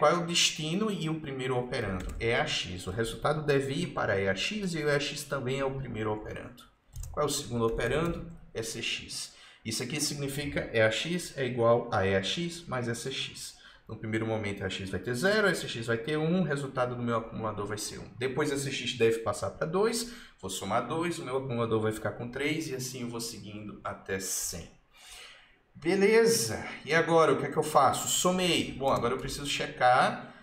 Qual é o destino e o primeiro operando? EAX. O resultado deve ir para EAX e o EAX também é o primeiro operando. Qual é o segundo operando? SX. Isso aqui significa EAX é igual a EAX mais SX. No primeiro momento, EAX vai ter 0, SX vai ter 1, o resultado do meu acumulador vai ser 1. Depois, SX deve passar para 2, vou somar 2, o meu acumulador vai ficar com 3 e assim eu vou seguindo até 100. Beleza, e agora o que é que eu faço? Somei. Bom, agora eu preciso checar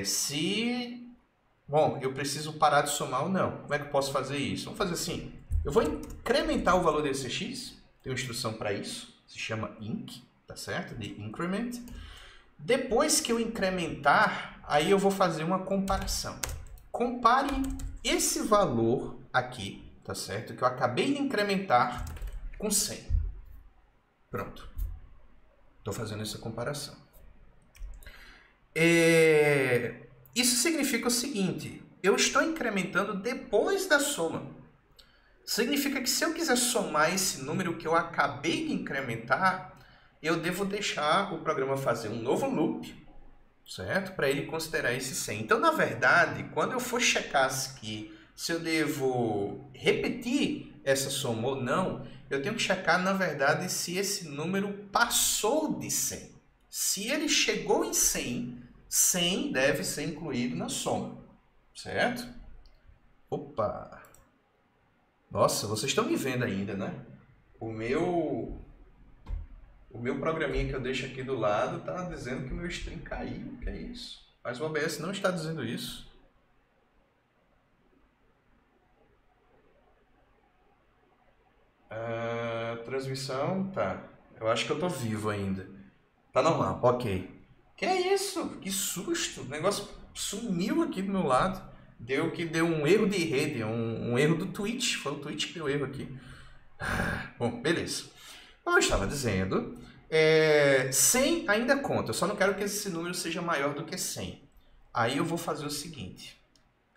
se... Bom, eu preciso parar de somar ou não. Como é que eu posso fazer isso? Vamos fazer assim, eu vou incrementar o valor de SX, tem uma instrução para isso, se chama inc, tá certo? De increment. Depois que eu incrementar, aí eu vou fazer uma comparação. Compare esse valor aqui, tá certo? Que eu acabei de incrementar com 100. Pronto. Estou fazendo essa comparação. Isso significa o seguinte, eu estou incrementando depois da soma. Significa que se eu quiser somar esse número que eu acabei de incrementar, eu devo deixar o programa fazer um novo loop, certo? Para ele considerar esse 100. Então, na verdade, quando eu for checar aqui se eu devo repetir essa soma ou não, eu tenho que checar, na verdade, se esse número passou de 100. Se ele chegou em 100, 100 deve ser incluído na soma, certo? Opa! Nossa, vocês estão me vendo ainda, né? O meu programinha que eu deixo aqui do lado está dizendo que o meu stream caiu. Que é isso? Mas o OBS não está dizendo isso. Transmissão, tá. Eu acho que eu tô vivo ainda. Tá normal, ok. Que é isso? Que susto! O negócio sumiu aqui do meu lado. Deu um erro de rede, um erro do Twitch. Foi o Twitch que deu erro aqui. Bom, beleza. Como eu estava dizendo, 100 ainda conta. Eu só não quero que esse número seja maior do que 100. Aí eu vou fazer o seguinte.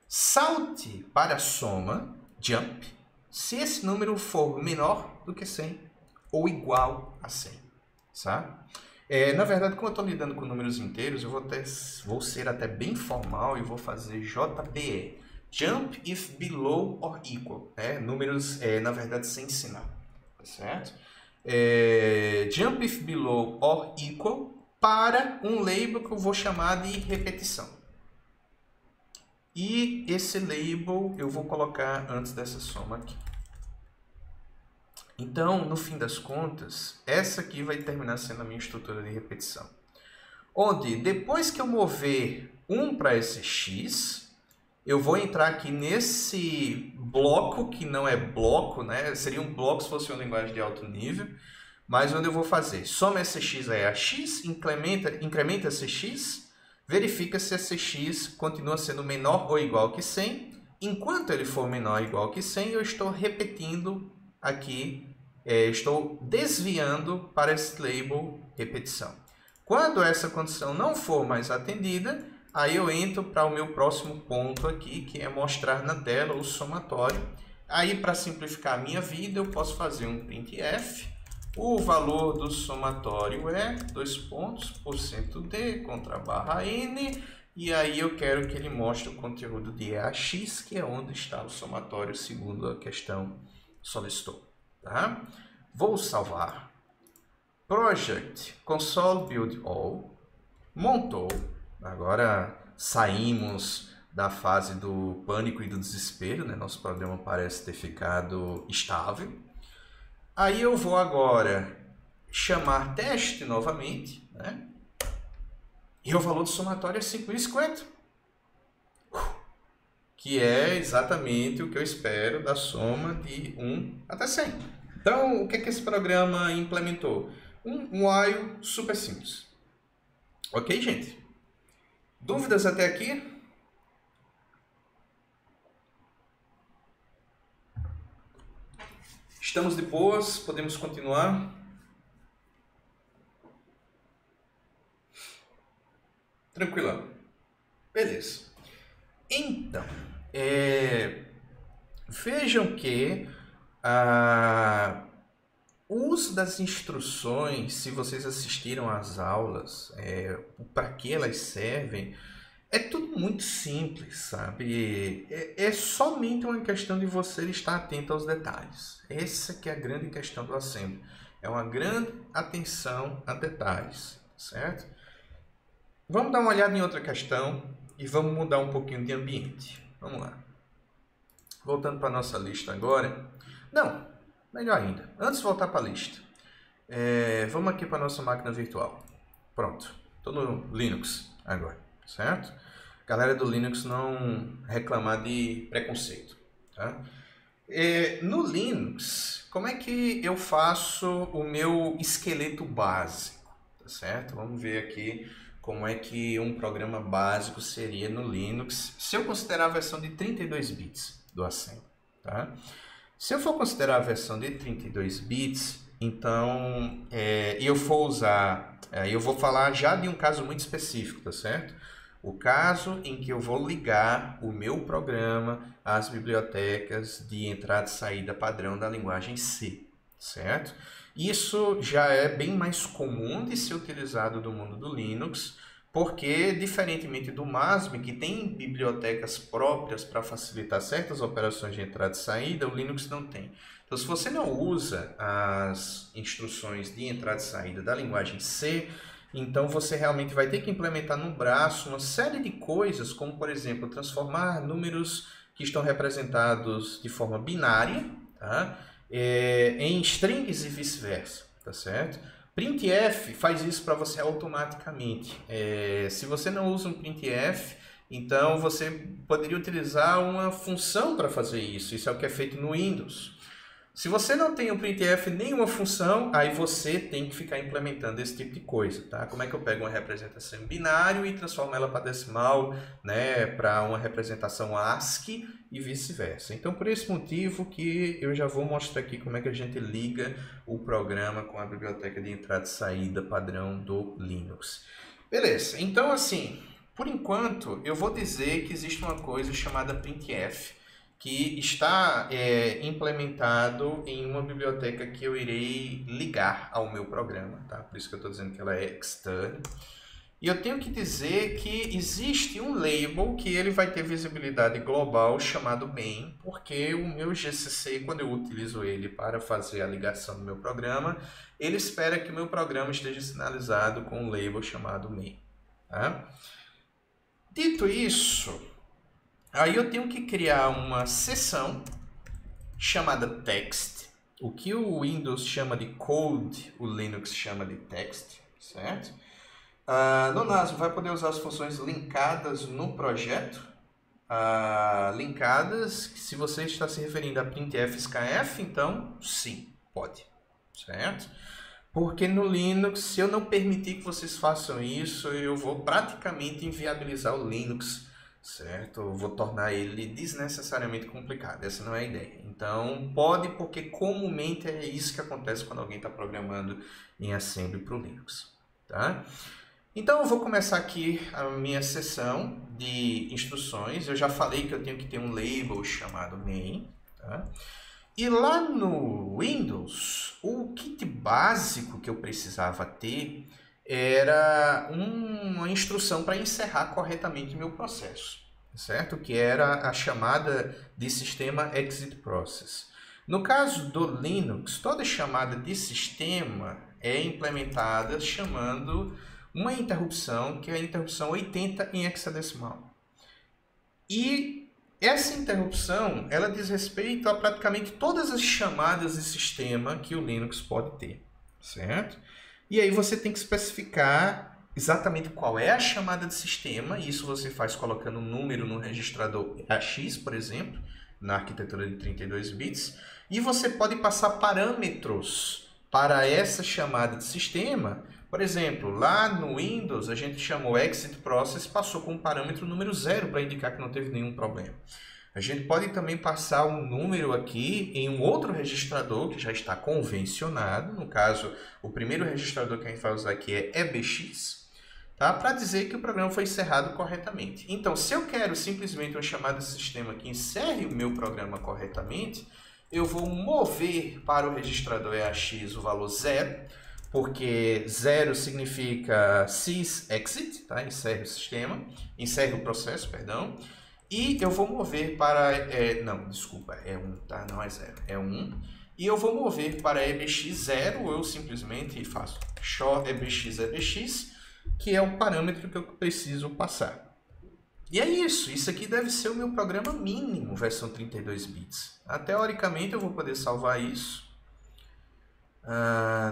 Salte para a soma, jump, se esse número for menor do que 100 ou igual a 100. Tá? Na verdade, como eu estou lidando com números inteiros, eu vou ser até bem formal e vou fazer JBE. Jump if below or equal. Números, na verdade, sem sinal. Tá certo? Jump if below or equal para um label que eu vou chamar de repetição. E esse label eu vou colocar antes dessa soma aqui. Então, no fim das contas, essa aqui vai terminar sendo a minha estrutura de repetição. Onde, depois que eu mover 1 para esse x, eu vou entrar aqui nesse bloco, que não é bloco, né? Seria um bloco se fosse uma linguagem de alto nível, mas onde eu vou fazer soma esse x aí a x, incrementa esse x, verifica se esse x continua sendo menor ou igual que 100. Enquanto ele for menor ou igual que 100, eu estou repetindo aqui, estou desviando para esse label repetição. Quando essa condição não for mais atendida, aí eu entro para o meu próximo ponto aqui, que é mostrar na tela o somatório. Aí, para simplificar a minha vida, eu posso fazer um printf. O valor do somatório é 2 pontos, %d contra barra n. E aí eu quero que ele mostre o conteúdo de AX, que é onde está o somatório, segundo a questão solicitou. Tá? Vou salvar. Project, console build all. Montou. Agora saímos da fase do pânico e do desespero, né? Nosso programa parece ter ficado estável. Aí eu vou agora chamar teste novamente, né? E o valor do somatório é 5.050, que é exatamente o que eu espero da soma de 1 até 100. Então, o que é que esse programa implementou? Um while super simples. Ok, gente? Dúvidas até aqui? Estamos de boas? Podemos continuar? Tranquilão. Beleza. Então, vejam que o uso das instruções, se vocês assistiram às aulas, para que elas servem, é tudo muito simples, sabe? É somente uma questão de você estar atento aos detalhes. Essa que é a grande questão do Assembly. É uma grande atenção a detalhes, certo? Vamos dar uma olhada em outra questão e vamos mudar um pouquinho de ambiente. Vamos lá. Voltando para a nossa lista agora. Não, melhor ainda. Antes de voltar para a lista, vamos aqui para a nossa máquina virtual. Pronto. Estou no Linux agora, certo? Galera do Linux não reclamar de preconceito, tá? No Linux, como é que eu faço o meu esqueleto básico, tá certo? Vamos ver aqui como é que um programa básico seria no Linux, se eu considerar a versão de 32 bits do Assembly, tá? Se eu for considerar a versão de 32 bits, então eu vou falar já de um caso muito específico, tá certo? O caso em que eu vou ligar o meu programa às bibliotecas de entrada e saída padrão da linguagem C, certo? Isso já é bem mais comum de ser utilizado no mundo do Linux, porque, diferentemente do MASM, que tem bibliotecas próprias para facilitar certas operações de entrada e saída, o Linux não tem. Então, se você não usa as instruções de entrada e saída da linguagem C, então você realmente vai ter que implementar no braço uma série de coisas, como, por exemplo, transformar números que estão representados de forma binária, tá? Em strings e vice-versa, tá certo? Printf faz isso para você automaticamente. Se você não usa um printf, então você poderia utilizar uma função para fazer isso. Isso é o que é feito no Windows. Se você não tem o printf nenhuma função, aí você tem que ficar implementando esse tipo de coisa, tá? Como é que eu pego uma representação em binário e transformo ela para decimal, né, para uma representação ASCII e vice-versa. Então, por esse motivo que eu já vou mostrar aqui como é que a gente liga o programa com a biblioteca de entrada e saída padrão do Linux. Beleza, então assim, por enquanto eu vou dizer que existe uma coisa chamada printf, que está implementado em uma biblioteca que eu irei ligar ao meu programa, tá? Por isso que eu estou dizendo que ela é externa. E eu tenho que dizer que existe um label que ele vai ter visibilidade global chamado main, porque o meu GCC, quando eu utilizo ele para fazer a ligação do meu programa, ele espera que o meu programa esteja sinalizado com um label chamado main, tá? Dito isso, aí eu tenho que criar uma seção chamada text. O que o Windows chama de code, o Linux chama de text, certo? No NASM vai poder usar as funções linkadas no projeto. Linkadas, se você está se referindo a printf scanf, então sim, pode, certo? Porque no Linux, se eu não permitir que vocês façam isso, eu vou praticamente inviabilizar o Linux, certo? Eu vou tornar ele desnecessariamente complicado. Essa não é a ideia. Então, pode, porque comumente é isso que acontece quando alguém está programando em Assembly para o Linux, tá? Então, eu vou começar aqui a minha seção de instruções. Eu já falei que eu tenho que ter um label chamado main, tá? E lá no Windows, o kit básico que eu precisava ter era uma instrução para encerrar corretamente o meu processo, certo? Que era a chamada de sistema exit process. No caso do Linux, toda chamada de sistema é implementada chamando uma interrupção, que é a interrupção 80 em hexadecimal. E essa interrupção, ela diz respeito a praticamente todas as chamadas de sistema que o Linux pode ter, certo? E aí você tem que especificar exatamente qual é a chamada de sistema. Isso você faz colocando um número no registrador AX, por exemplo, na arquitetura de 32 bits. E você pode passar parâmetros para essa chamada de sistema. Por exemplo, lá no Windows, a gente chamou exit process e passou com o parâmetro número 0 para indicar que não teve nenhum problema. A gente pode também passar um número aqui em um outro registrador que já está convencionado. No caso, o primeiro registrador que a gente vai usar aqui é EBX, tá? Para dizer que o programa foi encerrado corretamente. Então, se eu quero simplesmente uma chamada de sistema que encerre o meu programa corretamente, eu vou mover para o registrador EAX o valor 0, porque 0 significa sysexit, tá? Encerre o sistema, encerre o processo, perdão. E eu vou mover para... não, desculpa, é 1, tá? Não é 0, é 1. E eu vou mover para EBX0, eu simplesmente faço show EBX, que é o parâmetro que eu preciso passar. E é isso, isso aqui deve ser o meu programa mínimo, versão 32 bits. Teoricamente eu vou poder salvar isso.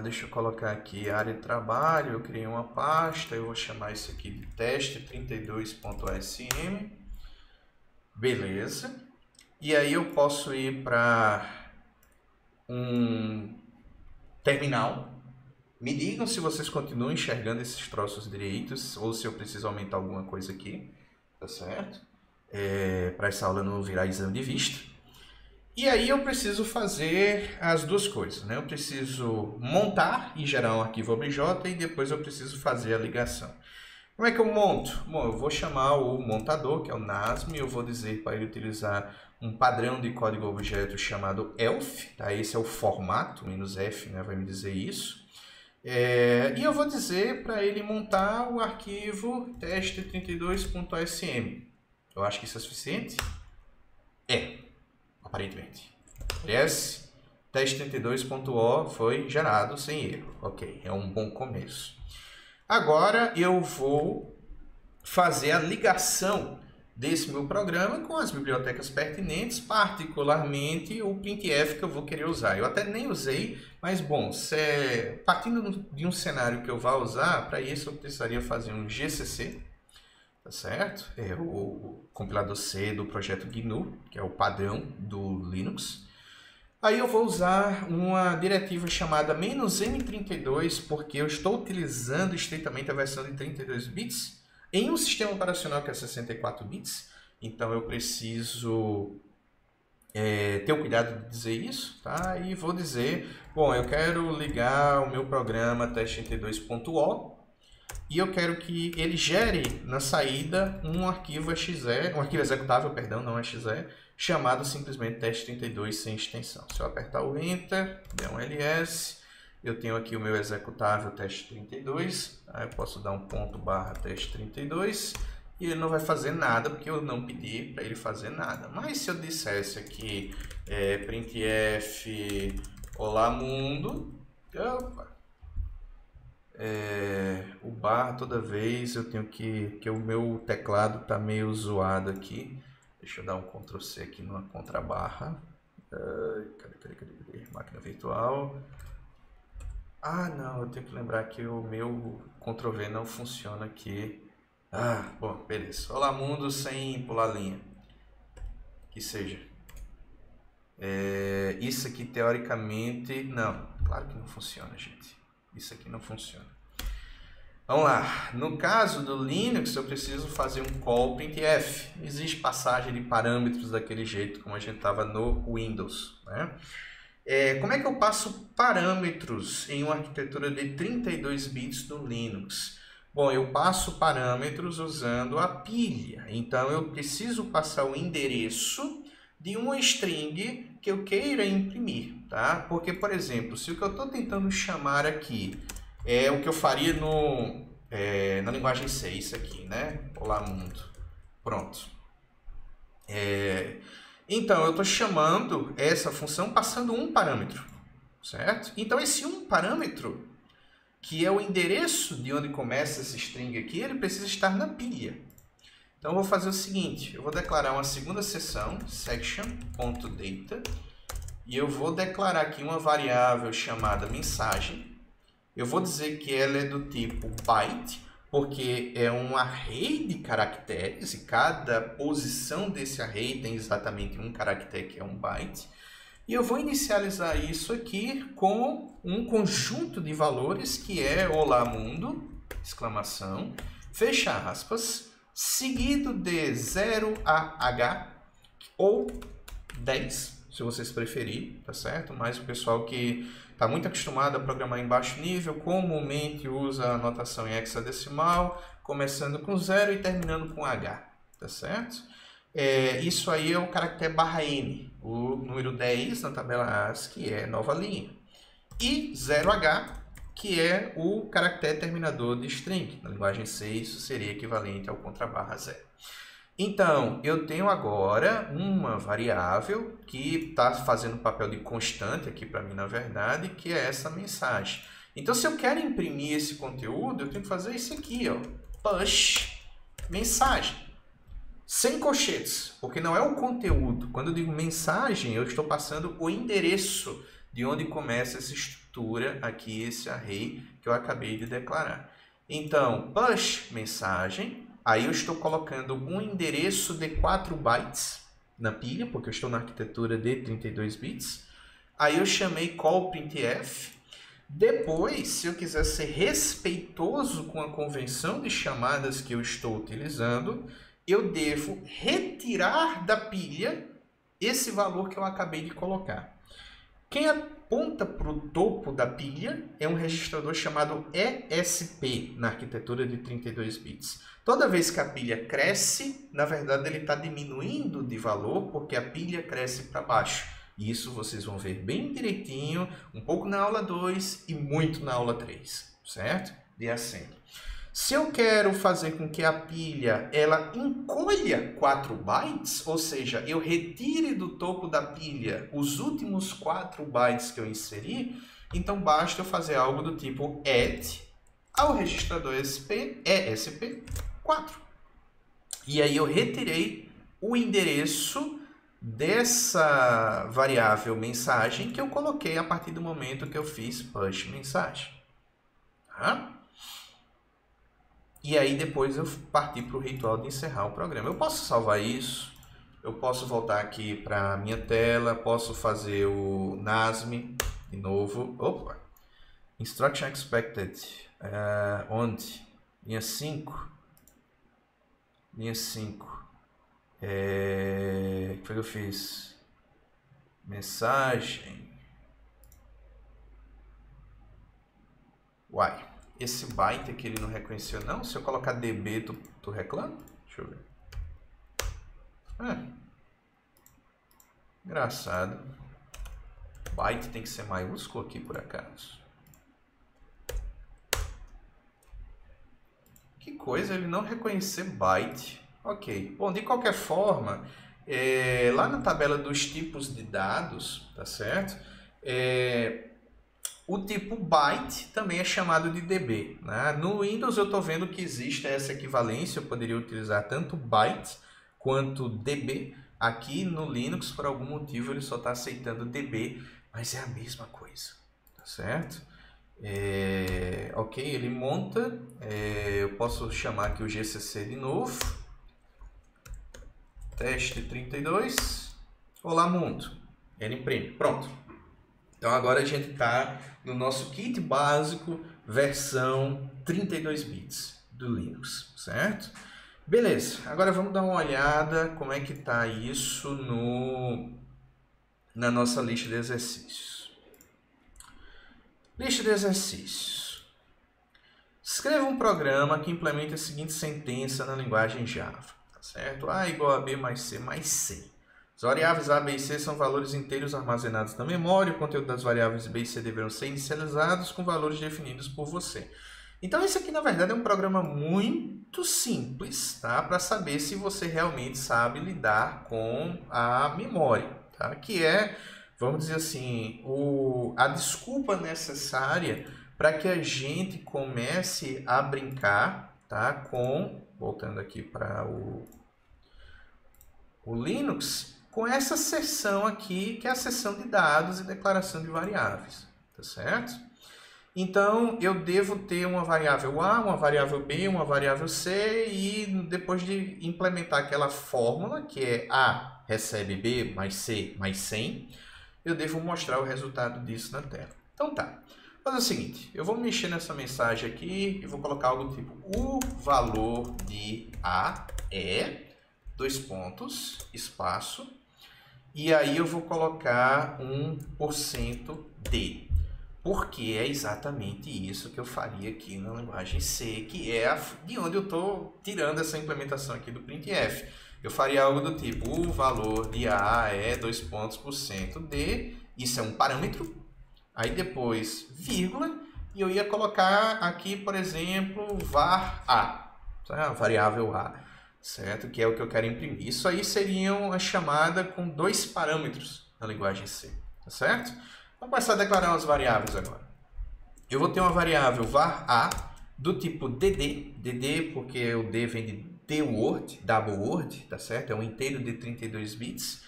Deixa eu colocar aqui área de trabalho, eu criei uma pasta, eu vou chamar isso aqui de teste32.asm. Beleza. E aí eu posso ir para um terminal. Me digam se vocês continuam enxergando esses troços direitos ou se eu preciso aumentar alguma coisa aqui, tá certo? Para essa aula não virar exame de vista. E aí eu preciso fazer as duas coisas, né? Eu preciso montar e gerar um arquivo OBJ e depois eu preciso fazer a ligação. Como é que eu monto? Bom, eu vou chamar o montador, que é o NASM, e eu vou dizer para ele utilizar um padrão de código objeto chamado ELF, tá? Esse é o formato, -f, né? Vai me dizer isso. E eu vou dizer para ele montar o arquivo test32.sm. Eu acho que isso é suficiente? Aparentemente. Yes, test32.o foi gerado sem erro. Ok, é um bom começo. Agora eu vou fazer a ligação desse meu programa com as bibliotecas pertinentes, particularmente o printf que eu vou querer usar. Eu até nem usei, mas bom, partindo de um cenário que eu vá usar, para isso eu precisaria fazer um GCC, tá certo? É o compilador C do projeto GNU, que é o padrão do Linux. Aí eu vou usar uma diretiva chamada -m32, porque eu estou utilizando estritamente a versão de 32 bits em um sistema operacional que é 64 bits. Então eu preciso ter o cuidado de dizer isso, tá? E vou dizer, bom, eu quero ligar o meu programa test32.o e eu quero que ele gere na saída um arquivo exe, um arquivo executável, perdão, não exe, chamado simplesmente test32 sem extensão. Se eu apertar o Enter, der um ls, eu tenho aqui o meu executável test32, aí eu posso dar um ponto / test32 e ele não vai fazer nada porque eu não pedi para ele fazer nada. Mas se eu dissesse aqui printf olá mundo, o bar toda vez eu tenho que o meu teclado está meio zoado aqui. Deixa eu dar um Ctrl C aqui numa contrabarra. Cadê? Máquina virtual. Ah, não, eu tenho que lembrar que o meu Ctrl V não funciona aqui. Bom, beleza. Olá mundo sem pular linha. Que seja. Isso aqui teoricamente... Não, claro que não funciona, gente. Isso aqui não funciona. Vamos lá, no caso do Linux eu preciso fazer um call printf. Existe passagem de parâmetros daquele jeito como a gente estava no Windows, né? Como é que eu passo parâmetros em uma arquitetura de 32 bits do Linux? Bom, eu passo parâmetros usando a pilha. Então eu preciso passar o endereço de uma string que eu queira imprimir, tá? Porque, por exemplo, se o que eu estou tentando chamar aqui é o que eu faria na linguagem C, isso aqui, né? Olá mundo. Pronto. Então, eu estou chamando essa função passando um parâmetro, certo? Então, esse um parâmetro, que é o endereço de onde começa esse string aqui, ele precisa estar na pilha. Então, eu vou fazer o seguinte, eu vou declarar uma segunda seção, section.data, e eu vou declarar aqui uma variável chamada mensagem. Eu vou dizer que ela é do tipo byte, porque é um array de caracteres, e cada posição desse array tem exatamente um caractere, que é um byte. E eu vou inicializar isso aqui com um conjunto de valores, que é olá mundo, exclamação, fecha aspas, seguido de 0 a h, ou 10, se vocês preferirem, tá certo? Mas o pessoal que está muito acostumado a programar em baixo nível, comumente usa a notação em hexadecimal, começando com 0 e terminando com H, tá certo? Isso aí é o caractere /n, o número 10 na tabela ASCII é nova linha. E 0H, que é o caractere terminador de string. Na linguagem C, isso seria equivalente ao _0. Então, eu tenho agora uma variável que está fazendo o papel de constante aqui para mim, na verdade, que é essa mensagem. Então, se eu quero imprimir esse conteúdo, eu tenho que fazer isso aqui, ó, push mensagem, sem colchetes, porque não é o conteúdo. Quando eu digo mensagem, eu estou passando o endereço de onde começa essa estrutura aqui, esse array que eu acabei de declarar. Então, push mensagem. Aí eu estou colocando um endereço de 4 bytes na pilha, porque eu estou na arquitetura de 32 bits. Aí eu chamei call printf. Depois, se eu quiser ser respeitoso com a convenção de chamadas que eu estou utilizando, eu devo retirar da pilha esse valor que eu acabei de colocar. Quem aponta para o topo da pilha é um registrador chamado ESP, na arquitetura de 32 bits. Toda vez que a pilha cresce, na verdade ele está diminuindo de valor, porque a pilha cresce para baixo. E isso vocês vão ver bem direitinho, um pouco na aula 2 e muito na aula 3, certo? De assembly. Se eu quero fazer com que a pilha ela encolha 4 bytes, ou seja, eu retire do topo da pilha os últimos 4 bytes que eu inseri, então basta eu fazer algo do tipo add ao registrador ESP4. E aí eu retirei o endereço dessa variável mensagem que eu coloquei a partir do momento que eu fiz push mensagem. Tá? E aí depois eu parti para o ritual de encerrar o programa. Eu posso salvar isso, eu posso voltar aqui para a minha tela, posso fazer o NASM de novo. Opa! Instruction expected. Onde? Linha 5. Linha 5. O que foi que eu fiz? Mensagem. Uai. Esse byte aqui ele não reconheceu não? Se eu colocar db, tu reclama? Deixa eu ver. Engraçado. Byte tem que ser maiúsculo aqui por acaso. Que coisa, ele não reconhecer byte. Ok. Bom, de qualquer forma, lá na tabela dos tipos de dados, tá certo? O tipo byte também é chamado de db. Né? No Windows eu estou vendo que existe essa equivalência, eu poderia utilizar tanto byte quanto db. Aqui no Linux, por algum motivo, ele só está aceitando db, mas é a mesma coisa, tá certo? Ok, ele monta, eu posso chamar aqui o GCC de novo, teste 32, olá mundo, ele imprime, pronto. Então agora a gente está no nosso kit básico, versão 32 bits do Linux, certo? Beleza, agora vamos dar uma olhada como é que está isso na nossa lista de exercícios. Lista de exercícios. Escreva um programa que implemente a seguinte sentença na linguagem Java, tá certo? A igual a B mais C mais C. As variáveis A, B e C são valores inteiros armazenados na memória. O conteúdo das variáveis B e C deverão ser inicializados com valores definidos por você. Então, esse aqui, na verdade, é um programa muito simples, tá? Para saber se você realmente sabe lidar com a memória, tá? Que é, vamos dizer assim, a desculpa necessária para que a gente comece a brincar, tá? Voltando aqui para o Linux, com essa seção aqui, que é a seção de dados e declaração de variáveis, tá certo? Então, eu devo ter uma variável A, uma variável B, uma variável C, e depois de implementar aquela fórmula, que é A recebe B mais C mais 100, eu devo mostrar o resultado disso na tela. Então tá, vou fazer o seguinte, eu vou mexer nessa mensagem aqui e vou colocar algo do tipo, o valor de A é, 2 pontos, espaço, e aí eu vou colocar 1% de, porque é exatamente isso que eu faria aqui na linguagem C, que é de onde eu estou tirando essa implementação aqui do printf. Eu faria algo do tipo, o valor de A é 2 pontos por cento de, isso é um parâmetro, aí depois vírgula, e eu ia colocar aqui, por exemplo, var A, tá? A variável A. Certo? Que é o que eu quero imprimir. Isso aí seria uma chamada com 2 parâmetros na linguagem C. Tá certo? Vamos começar a declarar as variáveis agora. Eu vou ter uma variável var A do tipo dd porque o D vem de dword, double word, tá certo? É um inteiro de 32 bits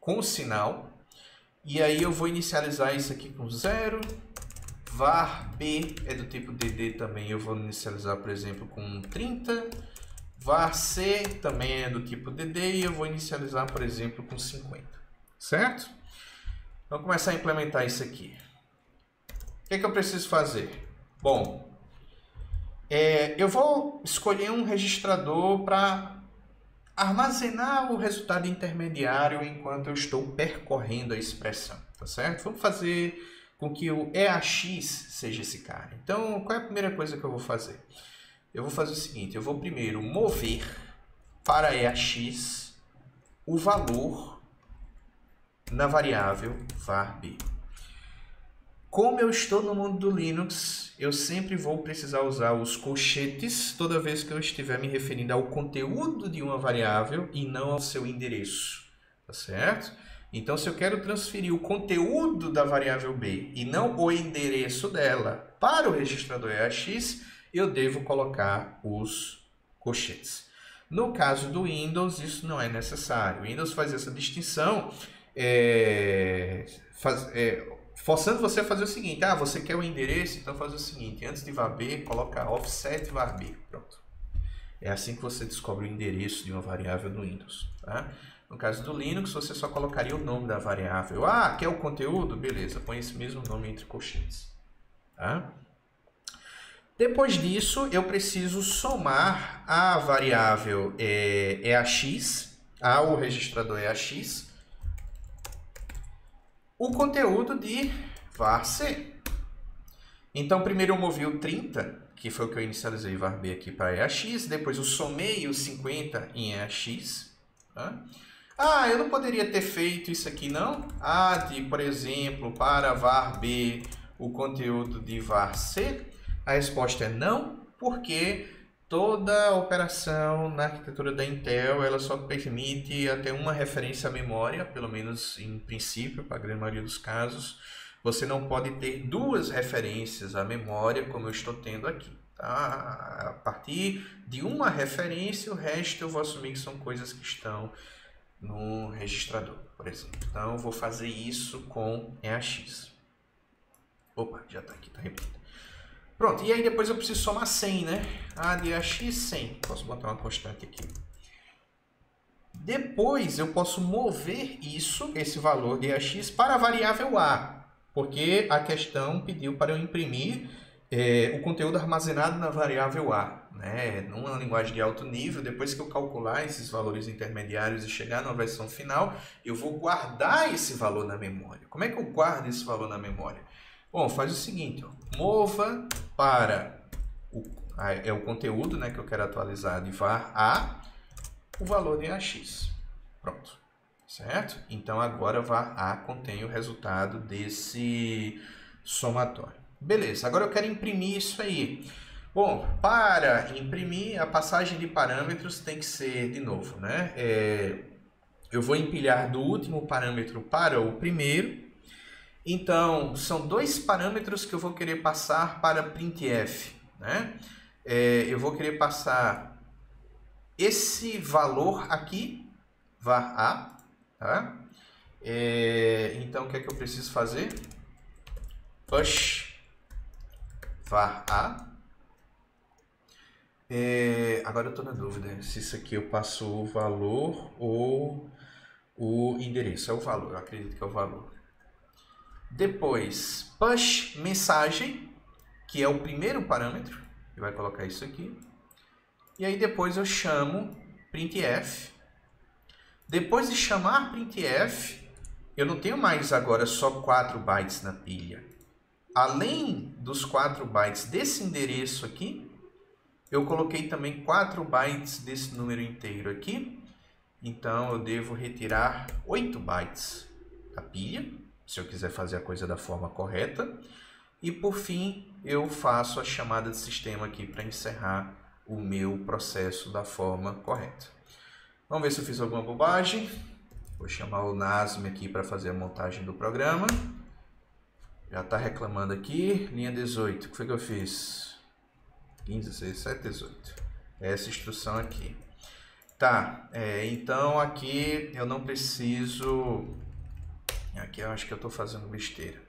com o sinal. E aí eu vou inicializar isso aqui com 0. Var B é do tipo dd também, eu vou inicializar, por exemplo, com 30. Var C também é do tipo dd e eu vou inicializar, por exemplo, com 50. Certo? Vamos começar a implementar isso aqui. O que é que eu preciso fazer? Bom, eu vou escolher um registrador para armazenar o resultado intermediário enquanto eu estou percorrendo a expressão, tá certo? Vamos fazer com que o EAX seja esse cara. Então, qual é a primeira coisa que eu vou fazer? Eu vou fazer o seguinte, eu vou primeiro mover para EAX o valor na variável var_b. Como eu estou no mundo do Linux, eu sempre vou precisar usar os colchetes toda vez que eu estiver me referindo ao conteúdo de uma variável e não ao seu endereço, tá certo? Então, se eu quero transferir o conteúdo da variável b e não o endereço dela para o registrador EAX, eu devo colocar os colchetes. No caso do Windows, isso não é necessário. O Windows faz essa distinção forçando você a fazer o seguinte, você quer o endereço, então faz o seguinte, antes de var_b, coloca offset var_b, pronto. É assim que você descobre o endereço de uma variável no Windows, tá? No caso do Linux, você só colocaria o nome da variável. Quer o conteúdo? Beleza, põe esse mesmo nome entre colchetes, tá? Depois disso, eu preciso somar a variável EAX, ao registrador EAX, o conteúdo de var_c. Então, primeiro eu movi o 30, que foi o que eu inicializei var_b aqui para EAX, depois eu somei o 50 em EAX. Tá? Eu não poderia ter feito isso aqui, não? Por exemplo, para var_b, o conteúdo de var_c? A resposta é não, porque toda operação na arquitetura da Intel, ela só permite até uma referência à memória, pelo menos em princípio, para a grande maioria dos casos. Você não pode ter duas referências à memória, como eu estou tendo aqui. Tá? A partir de uma referência, o resto eu vou assumir que são coisas que estão no registrador, por exemplo. Então, eu vou fazer isso com EAX. Opa, já está aqui, está repetido. Pronto, e aí depois eu preciso somar 100, né? De EAX 100. Posso botar uma constante aqui. Depois eu posso mover esse valor de EAX para a variável A, porque a questão pediu para eu imprimir o conteúdo armazenado na variável A. Né? Numa linguagem de alto nível, depois que eu calcular esses valores intermediários e chegar na versão final, eu vou guardar esse valor na memória. Como é que eu guardo esse valor na memória? Bom, faz o seguinte, mova para o conteúdo, né, que eu quero atualizar de var_a, o valor de EAX. Pronto, certo? Então agora var_a contém o resultado desse somatório. Beleza, agora eu quero imprimir isso aí. Bom, para imprimir, a passagem de parâmetros tem que ser, de novo, né? Eu vou empilhar do último parâmetro para o primeiro. Então, são dois parâmetros que eu vou querer passar para printf, né? Eu vou querer passar esse valor aqui, var_a, tá? Então, o que é que eu preciso fazer? Push var_a. Agora eu estou na dúvida se isso aqui eu passo o valor ou o endereço. É o valor, eu acredito que é o valor. Depois, push mensagem, que é o primeiro parâmetro. Ele vai colocar isso aqui. E aí depois eu chamo printf. Depois de chamar printf, eu não tenho mais agora só 4 bytes na pilha. Além dos 4 bytes desse endereço aqui, eu coloquei também 4 bytes desse número inteiro aqui. Então eu devo retirar 8 bytes da pilha, se eu quiser fazer a coisa da forma correta. E por fim, eu faço a chamada de sistema aqui para encerrar o meu processo da forma correta. Vamos ver se eu fiz alguma bobagem. Vou chamar o Nasm aqui para fazer a montagem do programa. Já está reclamando aqui. Linha 18, o que foi que eu fiz? 15, 16, 17, 18. Essa instrução aqui. Tá, então aqui eu não preciso... Aqui eu acho que eu estou fazendo besteira.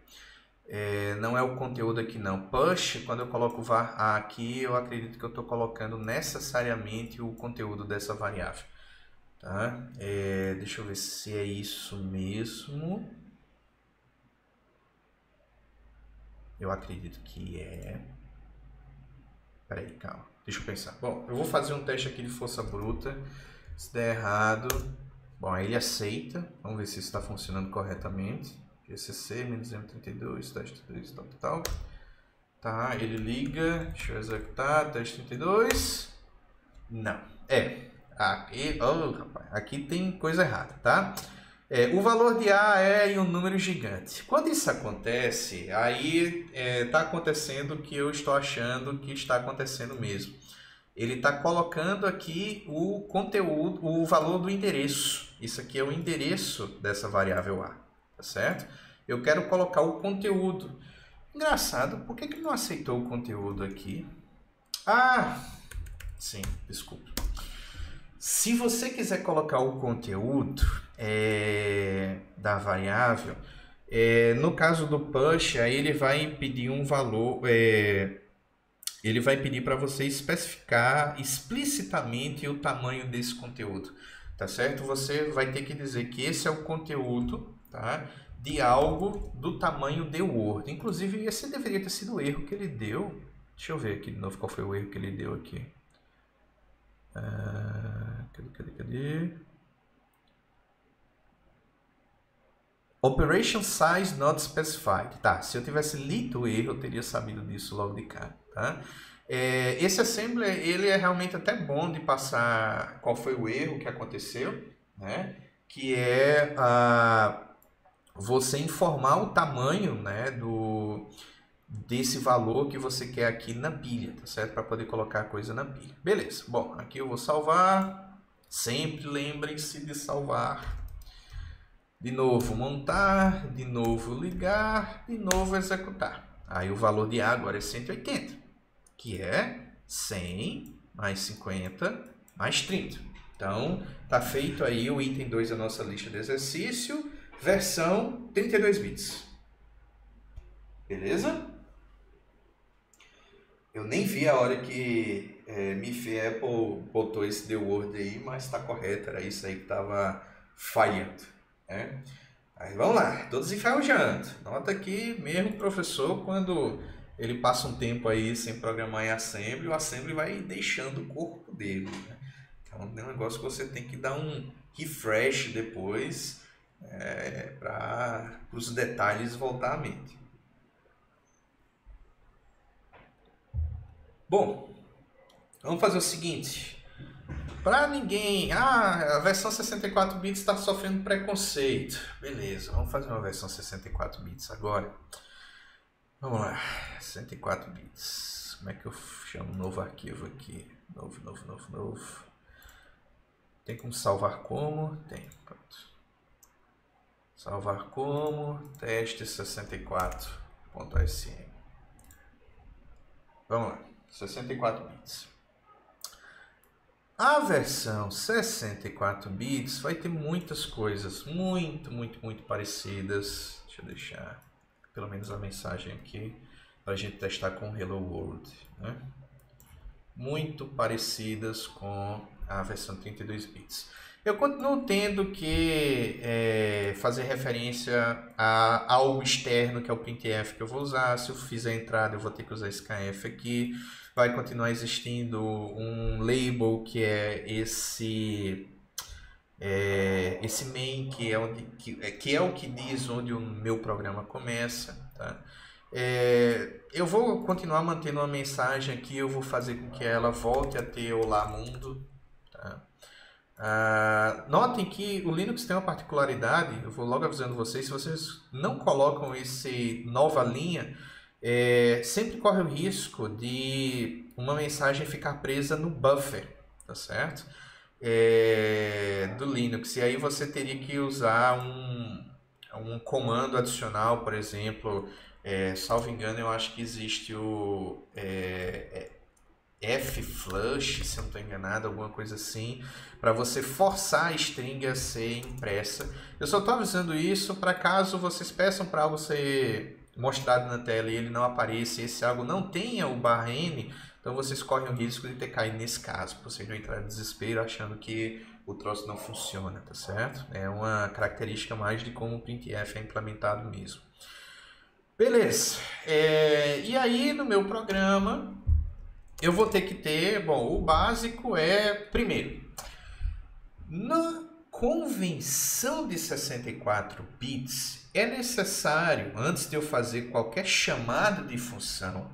Não é o conteúdo aqui não. Push, quando eu coloco var_a aqui, eu acredito que eu estou colocando necessariamente o conteúdo dessa variável. Tá? Deixa eu ver se é isso mesmo. Eu acredito que é. Peraí, calma. Deixa eu pensar. Bom, eu vou fazer um teste aqui de força bruta. Se der errado, bom, aí ele aceita. Vamos ver se isso está funcionando corretamente. GCC, -M32, teste 32, tal. Tá, ele liga, deixa eu executar, teste 32. Não, aqui, rapaz, aqui tem coisa errada, tá? O valor de A é em um número gigante. Quando isso acontece, aí está acontecendo o que eu estou achando que está acontecendo mesmo. Ele está colocando aqui o conteúdo, o valor do endereço. Isso aqui é o endereço dessa variável A, tá certo? Eu quero colocar o conteúdo. Engraçado, por que ele não aceitou o conteúdo aqui? Ah, sim, desculpa. Se você quiser colocar o conteúdo da variável, no caso do push, aí ele vai pedir um valor, ele vai pedir para você especificar explicitamente o tamanho desse conteúdo, tá certo? Você vai ter que dizer que esse é o conteúdo, tá, de algo do tamanho de Word. Inclusive, esse deveria ter sido o erro que ele deu. Deixa eu ver aqui de novo qual foi o erro que ele deu aqui. Cadê? Operation size not specified. Tá, se eu tivesse lido o erro, eu teria sabido disso logo de cara, tá? Esse assembly, ele é realmente até bom de passar qual foi o erro que aconteceu, né? Que é você informar o tamanho, né, desse valor que você quer aqui na pilha, tá certo? Para poder colocar a coisa na pilha. Beleza. Bom, aqui eu vou salvar. Sempre lembrem-se de salvar. De novo montar, de novo ligar, de novo executar. Aí o valor de A agora é 180, que é 100 mais 50 mais 30. Então, tá feito aí o item 2 da nossa lista de exercício, versão 32 bits. Beleza? Eu nem vi a hora que Miffy Apple botou esse The Word aí, mas está correto, era isso aí que estava falhando. Né? Aí vamos lá, todos enferrujando. Nota que mesmo o professor, quando ele passa um tempo aí sem programar em Assembly, o Assembly vai deixando o corpo dele. Né? Então é um negócio que você tem que dar um refresh depois para os detalhes voltar à mente. Bom, vamos fazer o seguinte. Para ninguém... a versão 64 bits está sofrendo preconceito. Beleza, vamos fazer uma versão 64 bits agora. Vamos lá, 64 bits. Como é que eu chamo um novo arquivo aqui? Novo. Tem como salvar como? Tem, pronto. Salvar como, teste 64.sm. Vamos lá, 64 bits. A versão 64 bits vai ter muitas coisas muito parecidas. Deixa eu deixar pelo menos a mensagem aqui para a gente testar com Hello World, né? Muito parecidas com a versão 32 bits. Eu continuo tendo que fazer referência a algo externo, que é o printf que eu vou usar. Se eu fizer a entrada, eu vou ter que usar esse kf aqui. Vai continuar existindo um label, que é esse main, que é o que diz onde o meu programa começa. Tá? Eu vou continuar mantendo uma mensagem aqui, eu vou fazer com que ela volte a ter Olá Mundo. Tá? Notem que o Linux tem uma particularidade, eu vou logo avisando vocês, se vocês não colocam esse nova linha, sempre corre o risco de uma mensagem ficar presa no buffer, tá certo? Do Linux, e aí você teria que usar um comando adicional, por exemplo, salvo engano, eu acho que existe o F-flush, se eu não estou enganado, alguma coisa assim, para você forçar a string a ser impressa. Eu só estou avisando isso para caso vocês peçam para algo ser mostrado na tela e ele não apareça, e esse algo não tenha o /n, então vocês correm o risco de ter caído nesse caso, para vocês não entrarem em desespero achando que o troço não funciona, tá certo? É uma característica mais de como o printf é implementado mesmo. Beleza, e aí no meu programa eu vou ter que ter, bom, o básico é, primeiro, Na convenção de 64 bits, é necessário, antes de eu fazer qualquer chamada de função,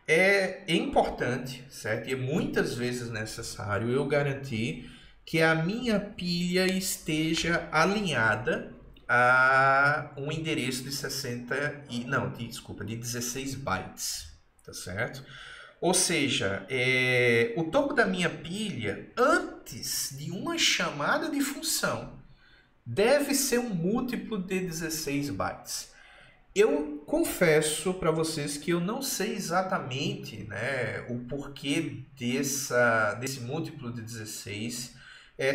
é importante, certo? E é muitas vezes necessário eu garantir que a minha pilha esteja alinhada a um endereço de 16 bytes, tá certo? Ou seja, o topo da minha pilha, antes de uma chamada de função, deve ser um múltiplo de 16 bytes. Eu confesso para vocês que eu não sei exatamente, né, o porquê desse múltiplo de 16.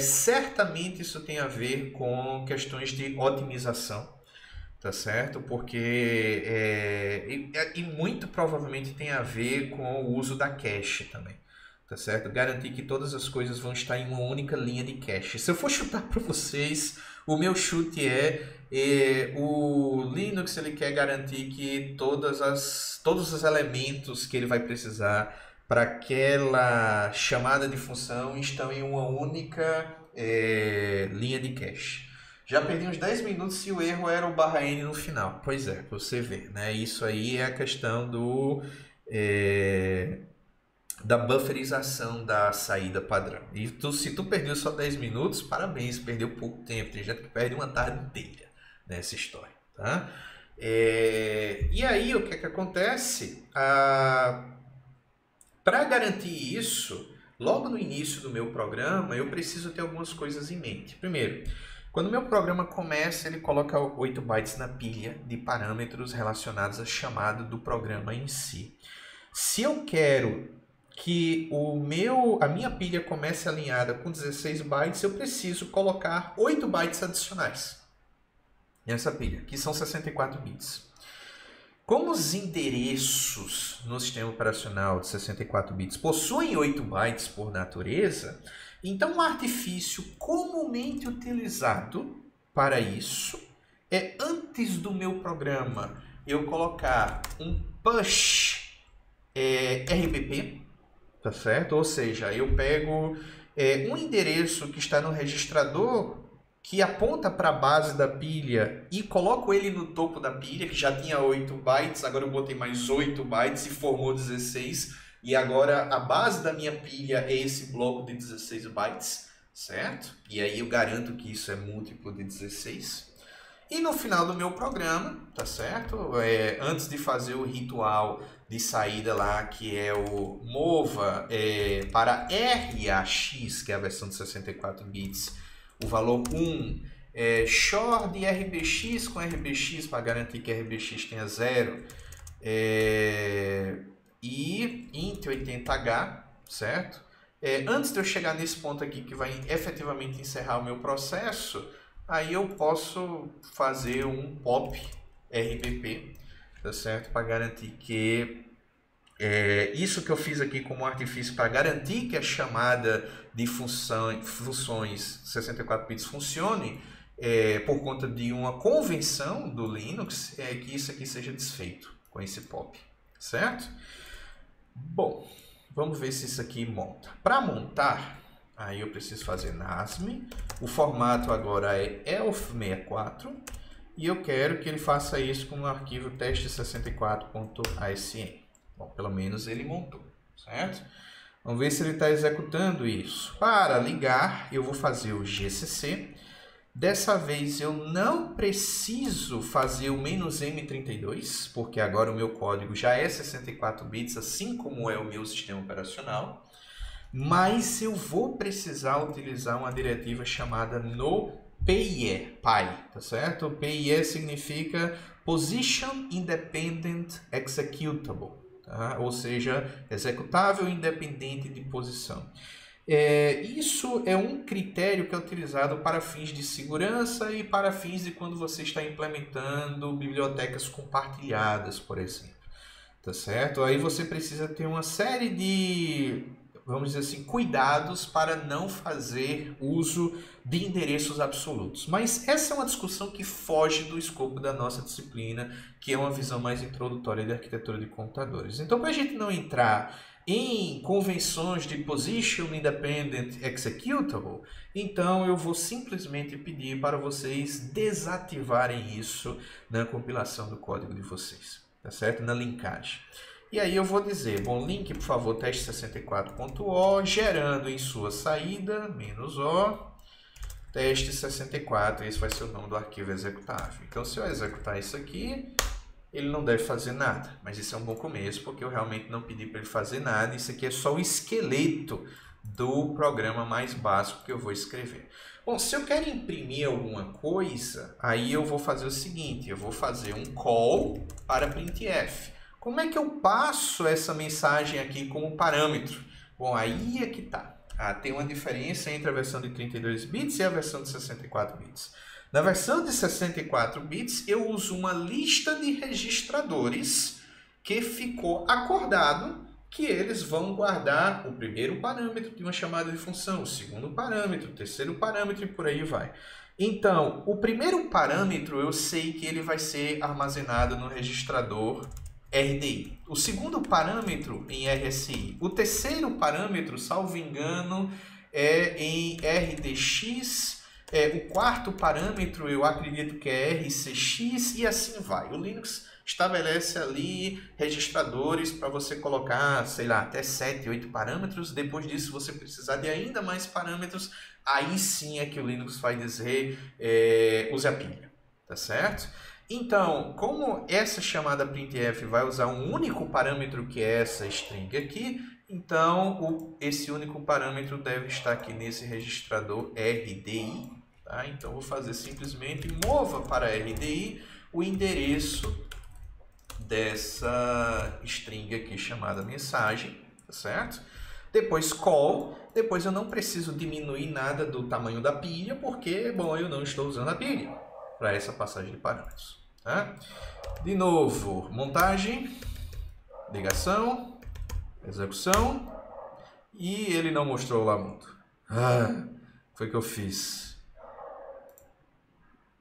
Certamente isso tem a ver com questões de otimização, tá certo? Porque e muito provavelmente tem a ver com o uso da cache também, tá certo? Garantir que todas as coisas vão estar em uma única linha de cache. Se eu for chutar para vocês, o meu chute o Linux ele quer garantir que todos os elementos que ele vai precisar para aquela chamada de função estão em uma única linha de cache. Já perdi uns 10 minutos se o erro era o /n no final. Pois é, para você ver, né? Isso aí é a questão da bufferização da saída padrão. E se tu perdeu só 10 minutos, parabéns, perdeu pouco tempo. Tem gente que perde uma tarde inteira nessa história, tá? E aí, o que é que acontece? Para garantir isso, logo no início do meu programa, eu preciso ter algumas coisas em mente. Primeiro, quando o meu programa começa, ele coloca 8 bytes na pilha de parâmetros relacionados à chamada do programa em si. Se eu quero que a minha pilha comece alinhada com 16 bytes, eu preciso colocar 8 bytes adicionais nessa pilha, que são 64 bits. Como os endereços no sistema operacional de 64 bits possuem 8 bytes por natureza, então um artifício comumente utilizado para isso é, antes do meu programa, eu colocar um push RBP, tá certo? Ou seja, eu pego um endereço que está no registrador que aponta para a base da pilha e coloco ele no topo da pilha, que já tinha 8 bytes, agora eu botei mais 8 bytes e formou 16, e agora a base da minha pilha é esse bloco de 16 bytes, certo? E aí eu garanto que isso é múltiplo de 16. E no final do meu programa, tá certo? Antes de fazer o ritual de saída lá, que é o mova para RAX, que é a versão de 64 bits, o valor 1, shor de RBX com RBX para garantir que RBX tenha 0, e int 80H, certo? Antes de eu chegar nesse ponto aqui que vai efetivamente encerrar o meu processo, aí eu posso fazer um pop RBP, tá certo? Para garantir que isso que eu fiz aqui como artifício para garantir que a chamada de funções 64 bits funcione por conta de uma convenção do Linux, que isso aqui seja desfeito com esse pop, certo? Bom, vamos ver se isso aqui monta. Para montar, aí eu preciso fazer NASM, o formato agora é ELF64 e eu quero que ele faça isso com o arquivo teste64.asm. Bom, pelo menos ele montou, certo? Vamos ver se ele está executando isso. Para ligar, eu vou fazer o GCC. Dessa vez eu não preciso fazer o "-m32, porque agora o meu código já é 64 bits, assim como é o meu sistema operacional. Mas eu vou precisar utilizar uma diretiva chamada no PIE, tá certo? PIE significa Position Independent Executable. Tá? Ou seja, executável independente de posição. Isso é um critério que é utilizado para fins de segurança e para fins de quando você está implementando bibliotecas compartilhadas, por exemplo. Tá certo? Aí você precisa ter uma série de, vamos dizer assim, cuidados para não fazer uso de endereços absolutos. Mas essa é uma discussão que foge do escopo da nossa disciplina, que é uma visão mais introdutória de arquitetura de computadores. Então, para a gente não entrar em convenções de Position Independent Executable, então eu vou simplesmente pedir para vocês desativarem isso na compilação do código de vocês, tá certo? Na linkagem. E aí eu vou dizer, bom, link, por favor, teste64.o, gerando em sua saída, -o, teste64, esse vai ser o nome do arquivo executável. Então, se eu executar isso aqui, ele não deve fazer nada, mas isso é um bom começo, porque eu realmente não pedi para ele fazer nada, isso aqui é só o esqueleto do programa mais básico que eu vou escrever. Bom, se eu quero imprimir alguma coisa, aí eu vou fazer o seguinte, eu vou fazer um call para printf. Como é que eu passo essa mensagem aqui como parâmetro? Bom, aí é que tá. Tem uma diferença entre a versão de 32 bits e a versão de 64 bits. Na versão de 64 bits, eu uso uma lista de registradores que ficou acordado que eles vão guardar o primeiro parâmetro de uma chamada de função, o segundo parâmetro, o terceiro parâmetro e por aí vai. Então, o primeiro parâmetro eu sei que ele vai ser armazenado no registrador RDI. O segundo parâmetro em RSI. O terceiro parâmetro, salvo engano, é em RDX. O quarto parâmetro eu acredito que é RCX e assim vai. O Linux estabelece ali registradores para você colocar, sei lá, até 7, 8 parâmetros. Depois disso, se você precisar de ainda mais parâmetros, aí sim é que o Linux vai dizer use a pilha, tá certo? Então, como essa chamada printf vai usar um único parâmetro que é essa string aqui, então esse único parâmetro deve estar aqui nesse registrador RDI. Tá? Então, vou fazer simplesmente mova para RDI o endereço dessa string aqui chamada mensagem, tá certo? Depois call, depois eu não preciso diminuir nada do tamanho da pilha, porque, bom, eu não estou usando a pilha para essa passagem de parâmetros. Tá? De novo, montagem, ligação, execução, e ele não mostrou lá muito. Foi o que eu fiz.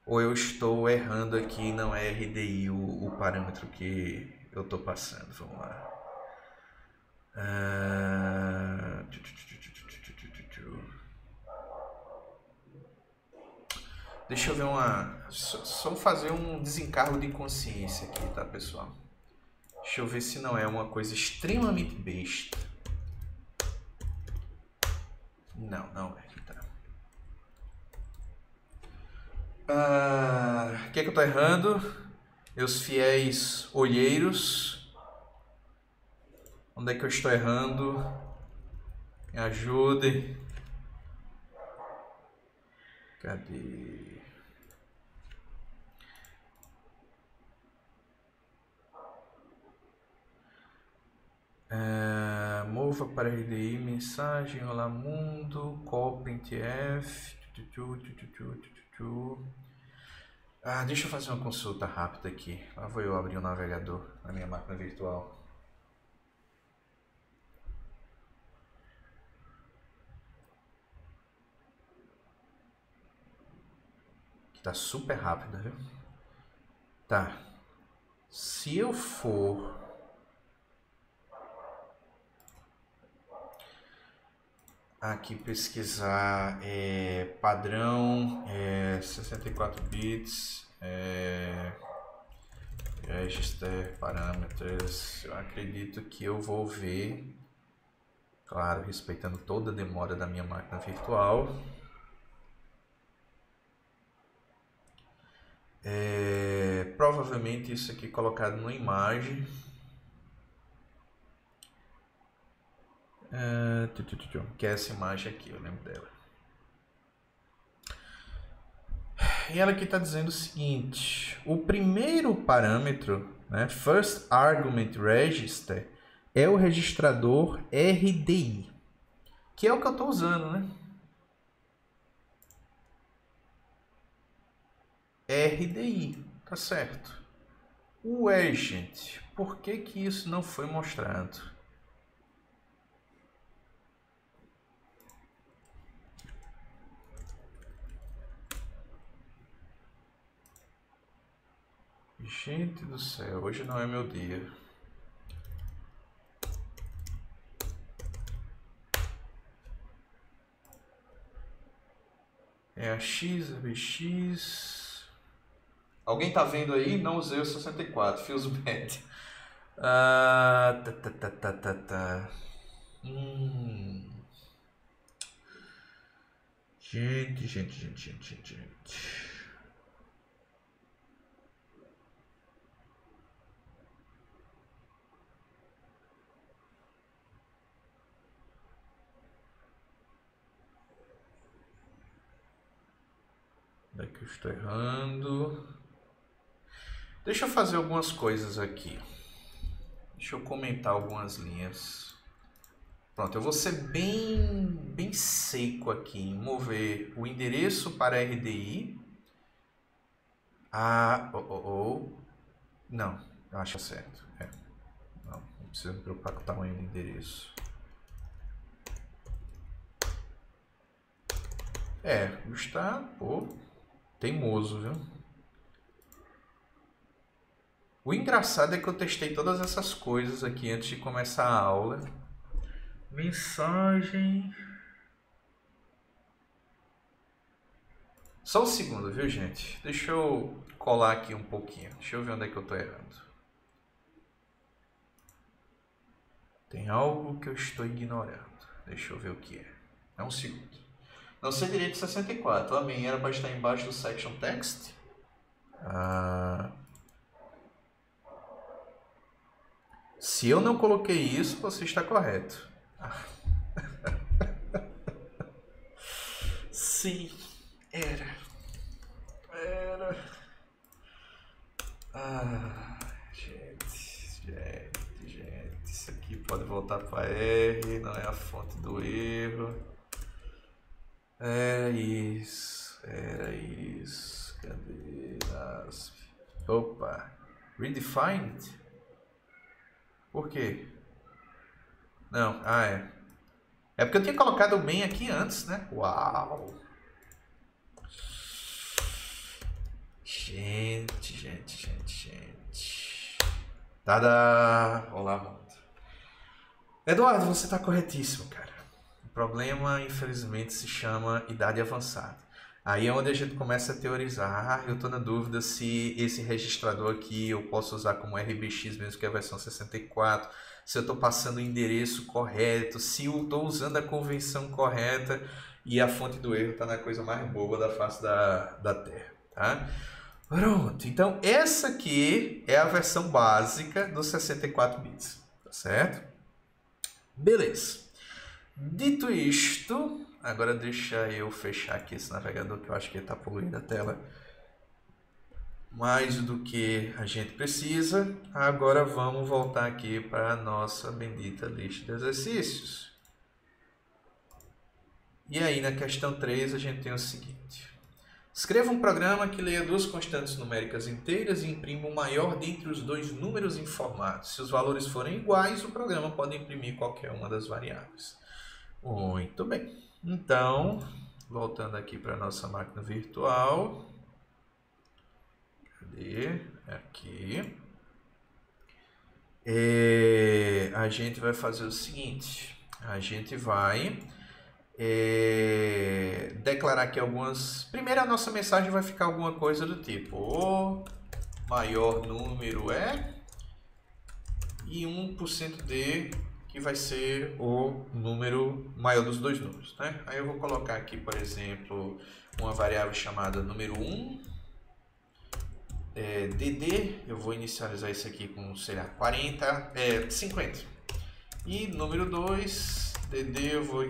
Ou eu estou errando aqui, não é RDI o parâmetro que eu estou passando. Vamos lá. Deixa eu ver só fazer um desencargo de consciência aqui, tá, pessoal? Deixa eu ver se não é uma coisa extremamente besta. Não é. Tá. O que é que eu tô errando? Meus fiéis olheiros. Onde é que eu estou errando? Me ajudem. Cadê? Mova para RDI, mensagem, olá mundo, call printf. Deixa eu fazer uma consulta rápida aqui. Lá vou eu abrir o navegador na minha máquina virtual. Que tá super rápida, viu? Tá. Se eu for aqui pesquisar padrão 64 bits, register parameters, eu acredito que eu vou ver, claro, respeitando toda a demora da minha máquina virtual. Provavelmente isso aqui colocado numa imagem. Que é essa imagem aqui, eu lembro dela. E ela aqui está dizendo o seguinte: o primeiro parâmetro, né, First Argument Register, é o registrador RDI, que é o que eu estou usando, né? RDI, tá certo. Ué, gente, por que que isso não foi mostrado? Gente do céu, hoje não é meu dia. É a X, a BX. Alguém tá vendo aí? Não usei o 64, feels bad. Gente. Onde é que eu estou errando? Deixa eu fazer algumas coisas aqui. Deixa eu comentar algumas linhas. Pronto, eu vou ser bem seco aqui em mover o endereço para RDI. Não, eu acho certo. Não precisa me preocupar com o tamanho do endereço. Está, teimoso, viu? O engraçado é que eu testei todas essas coisas aqui antes de começar a aula. Mensagem. Só um segundo, viu, gente? Deixa eu colar aqui um pouquinho. Deixa eu ver onde é que eu tô errando. Tem algo que eu estou ignorando. Deixa eu ver o que é. É um segundo. Não sei direito 64. Amém. Era para estar embaixo do section text. Se eu não coloquei isso, você está correto. Sim, era. Gente. Isso aqui pode voltar para R, não é a fonte do erro. Era isso. Cadê as... Opa. Redefined? Por quê? Não, é porque eu tinha colocado o main aqui antes, né? Uau! Gente. Tada! Olá, mundo. Eduardo, você está corretíssimo, cara. O problema, infelizmente, se chama idade avançada. Aí é onde a gente começa a teorizar. Eu estou na dúvida se esse registrador aqui eu posso usar como RBX, mesmo que é a versão 64. Se eu estou passando o endereço correto, se eu estou usando a convenção correta e a fonte do erro está na coisa mais boba da face da Terra, tá? Pronto, então essa aqui é a versão básica dos 64 bits, tá certo? Beleza. Dito isto, agora deixa eu fechar aqui esse navegador que eu acho que está poluindo a tela mais do que a gente precisa. Agora vamos voltar aqui para a nossa bendita lista de exercícios. E aí na questão 3 a gente tem o seguinte. Escreva um programa que leia duas constantes numéricas inteiras e imprima o maior dentre os dois números informados. Se os valores forem iguais, o programa pode imprimir qualquer uma das variáveis. Muito bem. Então, voltando aqui para a nossa máquina virtual. Cadê? Aqui. A gente vai fazer o seguinte. A gente vai declarar aqui algumas... Primeiro a nossa mensagem vai ficar alguma coisa do tipo: o maior número é... E 1% de... que vai ser o número maior dos dois números, né? Aí eu vou colocar aqui, por exemplo, uma variável chamada número 1, DD, eu vou inicializar isso aqui com, sei lá, 50. E número 2, DD, eu vou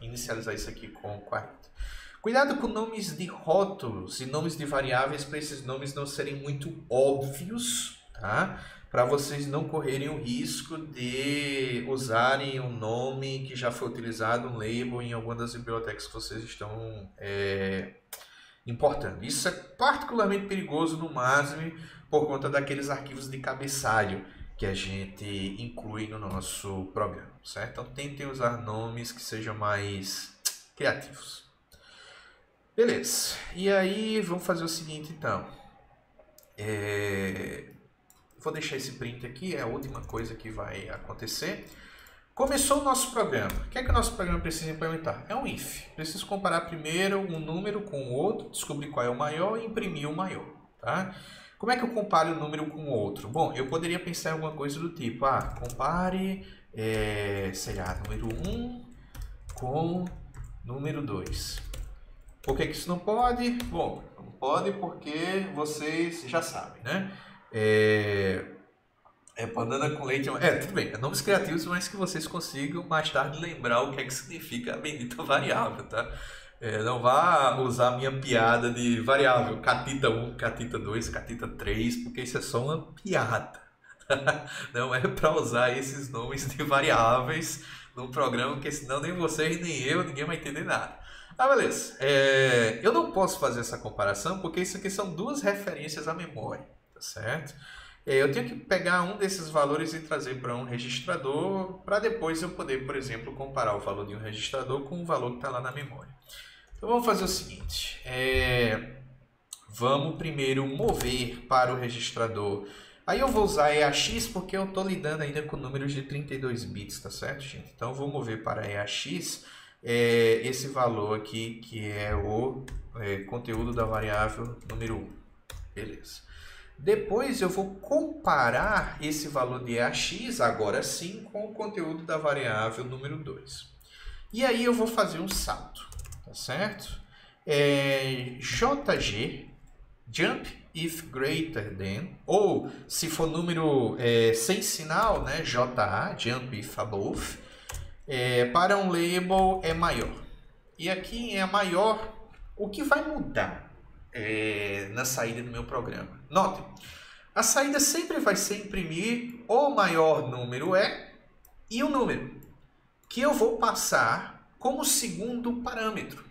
inicializar isso aqui com 40. Cuidado com nomes de rótulos e nomes de variáveis para esses nomes não serem muito óbvios, tá? Para vocês não correrem o risco de usarem um nome que já foi utilizado, um label, em alguma das bibliotecas que vocês estão importando. Isso é particularmente perigoso no MASM por conta daqueles arquivos de cabeçalho que a gente inclui no nosso programa, certo? Então tentem usar nomes que sejam mais criativos. Beleza. E aí vamos fazer o seguinte então. Vou deixar esse print aqui, é a última coisa que vai acontecer. Começou o nosso programa. O que é que o nosso programa precisa implementar? É um if. Preciso comparar primeiro um número com o outro, descobrir qual é o maior e imprimir o maior. Tá? Como é que eu comparo um número com o outro? Bom, eu poderia pensar em alguma coisa do tipo, compare, sei lá, número 1 com número 2. Por que isso não pode? Bom, não pode porque vocês já sabem, né? Banana com leite... tudo bem, é nomes criativos, mas que vocês consigam mais tarde lembrar o que é que significa a bendita variável, tá? Não vá usar a minha piada de variável, catita 1, catita 2, catita 3, porque isso é só uma piada. Não é para usar esses nomes de variáveis num programa, porque senão nem vocês, nem eu, ninguém vai entender nada. Beleza. Eu não posso fazer essa comparação porque isso aqui são duas referências à memória, tá certo? Eu tenho que pegar um desses valores e trazer para um registrador para depois eu poder, por exemplo, comparar o valor de um registrador com o valor que está lá na memória. Então vamos fazer o seguinte, vamos primeiro mover para o registrador. Aí eu vou usar EAX porque eu estou lidando ainda com números de 32 bits, tá certo, gente? Então eu vou mover para EAX esse valor aqui que é o conteúdo da variável número 1. Beleza. Depois eu vou comparar esse valor de EAX, agora sim, com o conteúdo da variável número 2. E aí eu vou fazer um salto, tá certo? JG, jump if greater than, ou se for número sem sinal, né, JA, jump if above, para um label é maior. E aqui é maior, o que vai mudar na saída do meu programa? Notem, a saída sempre vai ser imprimir o maior número e o número, que eu vou passar como segundo parâmetro.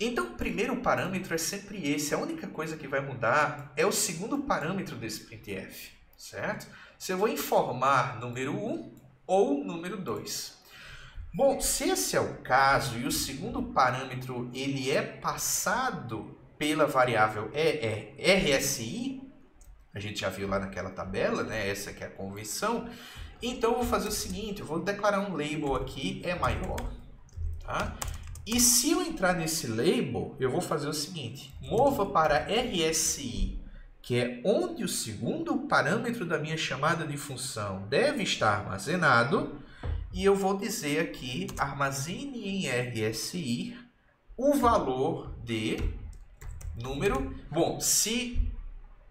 Então, o primeiro parâmetro é sempre esse. A única coisa que vai mudar é o segundo parâmetro desse printf, certo? Se eu vou informar número 1 ou número 2. Bom, se esse é o caso e o segundo parâmetro ele é passado pela variável RSI, a gente já viu lá naquela tabela, né? Essa aqui é a convenção. Então, eu vou fazer o seguinte, eu vou declarar um label aqui, maior, tá? E se eu entrar nesse label, eu vou fazer o seguinte, mova para RSI, que é onde o segundo parâmetro da minha chamada de função deve estar armazenado, e eu vou dizer aqui, armazene em RSI o valor de número. Bom, se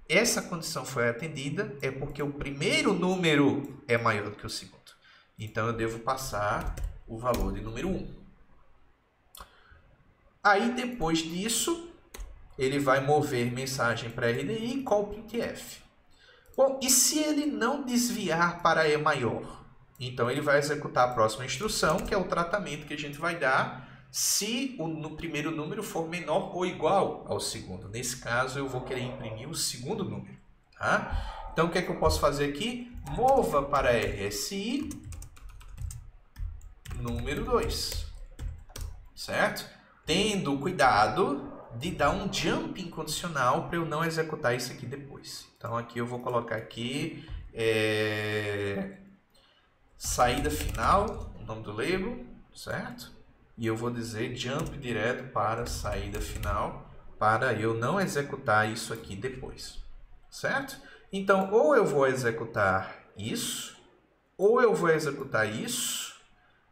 essa condição foi atendida, é porque o primeiro número é maior do que o segundo. Então, eu devo passar o valor de número 1. Aí, depois disso, ele vai mover mensagem para RDI e call printf. Bom, e se ele não desviar para E maior? Então, ele vai executar a próxima instrução, que é o tratamento que a gente vai dar se o primeiro número for menor ou igual ao segundo. Nesse caso, eu vou querer imprimir o segundo número. Tá? Então, o que é que eu posso fazer aqui? Mova para RSI número 2. Certo? Tendo cuidado de dar um jump incondicional para eu não executar isso aqui depois. Então, aqui eu vou colocar aqui saída final, o nome do label, certo? E eu vou dizer jump direto para saída final, para eu não executar isso aqui depois, certo? Então, ou eu vou executar isso, ou eu vou executar isso,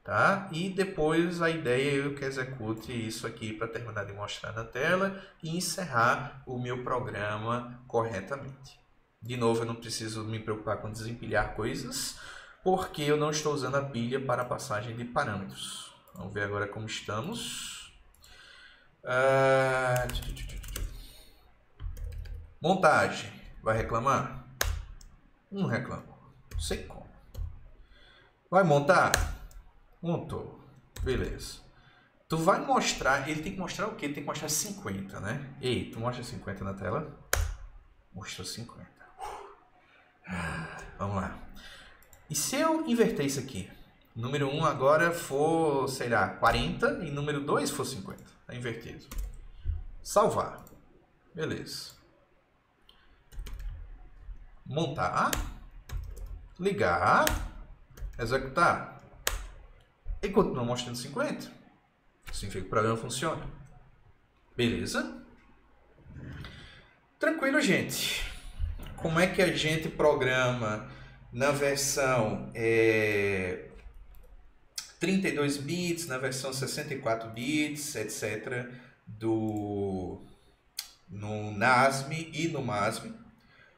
tá? E depois a ideia é eu que execute isso aqui para terminar de mostrar na tela e encerrar o meu programa corretamente. De novo, eu não preciso me preocupar com desempilhar coisas, porque eu não estou usando a pilha para a passagem de parâmetros. Vamos ver agora como estamos. Montagem. Vai reclamar? Não reclamou. Não sei como. Vai montar? Montou. Beleza. Tu vai mostrar... Ele tem que mostrar o quê? Ele tem que mostrar 50, né? Ei, tu mostra 50 na tela? Mostrou 50. Vamos lá. E se eu inverter isso aqui? Número 1 agora for, sei lá, 40 e número 2 for 50. Está invertido. Salvar. Beleza. Montar. Ligar. Executar. e continua mostrando 50. Significa que o programa funciona. Beleza? Tranquilo, gente. Como é que a gente programa na versão 32 bits, na versão 64 bits, etc. no NASM e no MASM?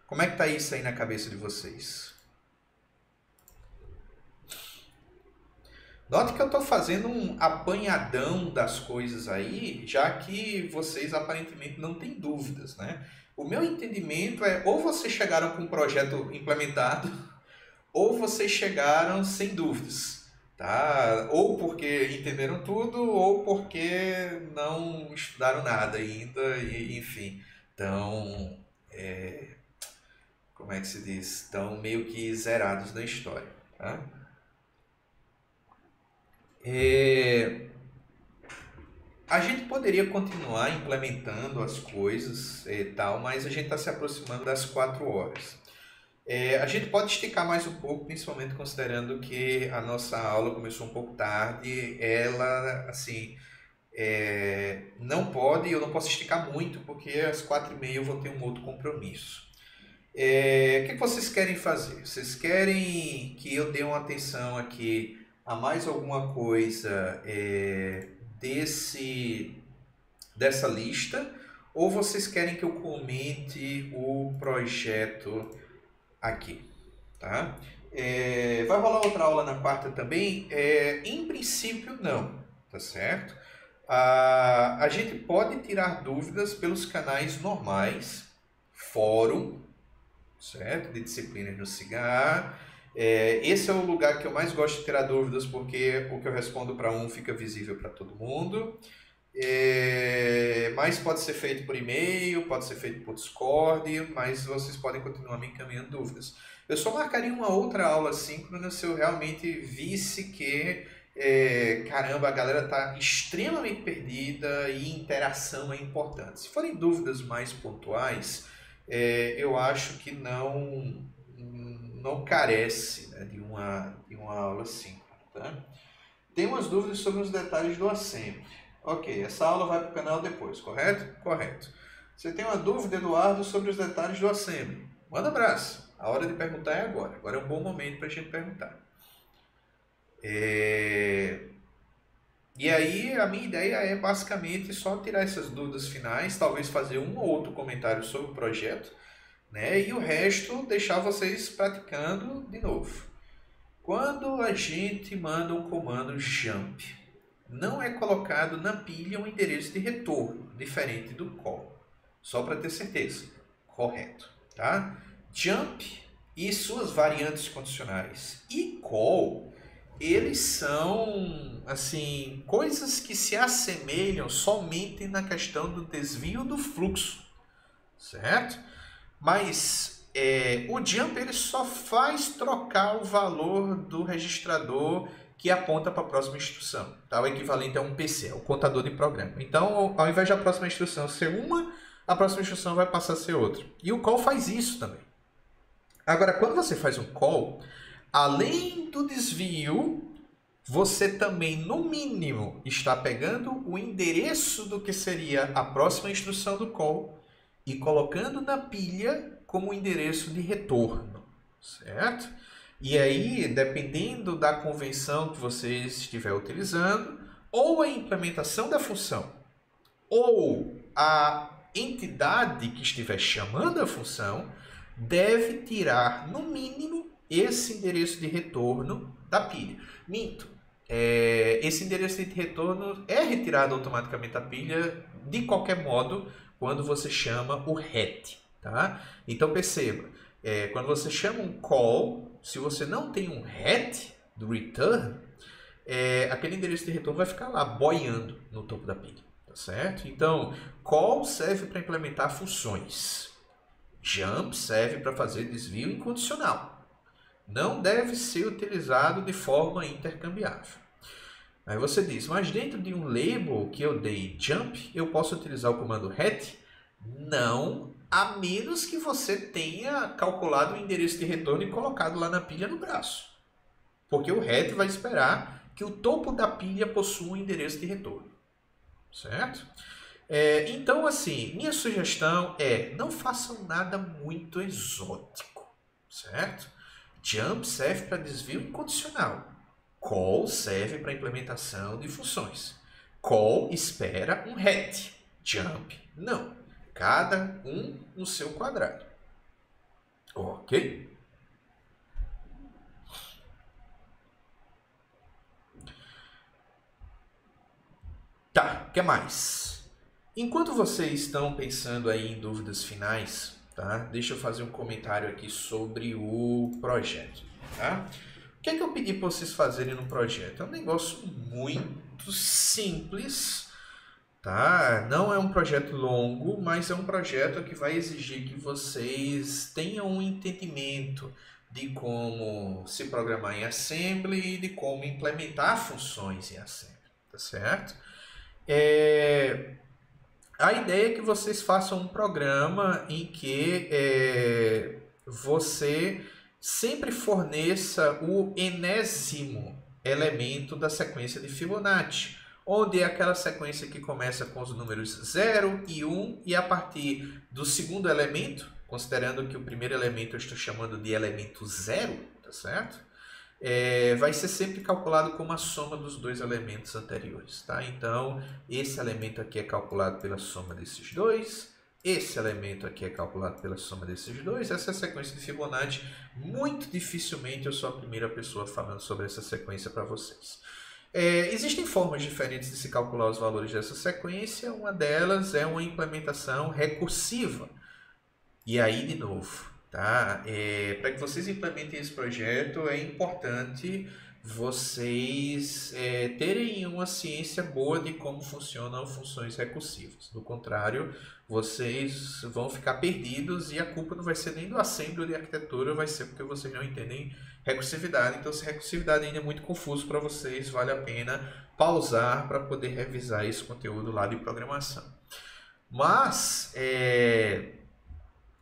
Como é que tá isso aí na cabeça de vocês? Note que eu estou fazendo um apanhadão das coisas aí, já que vocês aparentemente não têm dúvidas, né? O meu entendimento é, ou vocês chegaram com um projeto implementado, ou vocês chegaram sem dúvidas, tá? Ou porque entenderam tudo, ou porque não estudaram nada ainda, e, enfim. Então, como é que se diz? Estão meio que zerados na história, tá? A gente poderia continuar implementando as coisas e tal, mas a gente está se aproximando das 4 horas. A gente pode esticar mais um pouco, principalmente considerando que a nossa aula começou um pouco tarde. Ela, assim, não pode, eu não posso esticar muito, porque às 4h30 eu vou ter um outro compromisso. O que vocês querem fazer? Vocês querem que eu dê uma atenção aqui a mais alguma coisa dessa lista, ou vocês querem que eu comente o projeto aqui, tá? Vai rolar outra aula na quarta também? Em princípio não, tá certo? A gente pode tirar dúvidas pelos canais normais, fórum, certo? De disciplinas no Cigar. Esse é o lugar que eu mais gosto de tirar dúvidas, porque o que eu respondo para um fica visível para todo mundo. Mas pode ser feito por e-mail, pode ser feito por Discord, mas vocês podem continuar me encaminhando dúvidas. Eu só marcaria uma outra aula síncrona se eu realmente visse que, caramba, a galera está extremamente perdida e interação é importante. Se forem dúvidas mais pontuais, eu acho que não carece, né, de uma aula síncrona, tá? Tem umas dúvidas sobre os detalhes do assembly. Ok, essa aula vai para o canal depois, correto? Correto. Você tem uma dúvida, Eduardo, sobre os detalhes do assembly? Manda abraço. A hora de perguntar é agora. Agora é um bom momento para a gente perguntar. E aí a minha ideia é basicamente só tirar essas dúvidas finais, talvez fazer um ou outro comentário sobre o projeto, né? E o resto deixar vocês praticando de novo. Quando a gente manda um comando jump, não é colocado na pilha um endereço de retorno, diferente do call. Só para ter certeza. Correto, tá? Jump e suas variantes condicionais e call, eles são, assim, coisas que se assemelham somente na questão do desvio do fluxo, certo? Mas o jump ele só faz trocar o valor do registrador que aponta para a próxima instrução. Tá? O equivalente a um PC, o contador de programa. Então, ao invés da próxima instrução ser uma, a próxima instrução vai passar a ser outra. E o call faz isso também. Agora, quando você faz um call, além do desvio, você também, no mínimo, está pegando o endereço do que seria a próxima instrução do call e colocando na pilha como endereço de retorno, certo? E aí, dependendo da convenção que você estiver utilizando, ou a implementação da função, ou a entidade que estiver chamando a função, deve tirar, no mínimo, esse endereço de retorno da pilha. Minto. Esse endereço de retorno é retirado automaticamente da pilha, de qualquer modo, quando você chama o RET. Tá? Então, perceba, quando você chama um call, se você não tem um RET do return, aquele endereço de retorno vai ficar lá, boiando no topo da pilha. Tá certo? Então, call serve para implementar funções. Jump serve para fazer desvio incondicional. Não deve ser utilizado de forma intercambiável. Aí você diz, mas dentro de um label que eu dei jump, eu posso utilizar o comando RET? Não, a menos que você tenha calculado o endereço de retorno e colocado lá na pilha no braço. Porque o RET vai esperar que o topo da pilha possua um endereço de retorno, certo? Então, assim, minha sugestão é não façam nada muito exótico, certo? Jump serve para desvio incondicional. Call serve para implementação de funções. Call espera um RET. Jump, não. Cada um no seu quadrado. Ok? Tá, o que mais? Enquanto vocês estão pensando aí em dúvidas finais, tá? Deixa eu fazer um comentário aqui sobre o projeto, tá? O que é que eu pedi para vocês fazerem no projeto? É um negócio muito simples, tá? Não é um projeto longo, mas é um projeto que vai exigir que vocês tenham um entendimento de como se programar em Assembly e de como implementar funções em Assembly, tá certo? A ideia é que vocês façam um programa em que você sempre forneça o enésimo elemento da sequência de Fibonacci, onde é aquela sequência que começa com os números 0 e 1, e a partir do segundo elemento, considerando que o primeiro elemento eu estou chamando de elemento 0, tá certo? Vai ser sempre calculado como a soma dos dois elementos anteriores, tá? Então, esse elemento aqui é calculado pela soma desses dois, esse elemento aqui é calculado pela soma desses dois. Essa é a sequência de Fibonacci. Muito dificilmente eu sou a primeira pessoa falando sobre essa sequência para vocês. Existem formas diferentes de se calcular os valores dessa sequência. Uma delas é uma implementação recursiva. E aí, de novo, tá? Para que vocês implementem esse projeto, é importante vocês terem uma ciência boa de como funcionam funções recursivas. Do contrário, vocês vão ficar perdidos e a culpa não vai ser nem do assembly ou de arquitetura, vai ser porque vocês não entendem recursividade. Então, se recursividade ainda é muito confuso para vocês, vale a pena pausar para poder revisar esse conteúdo lá de programação. Mas,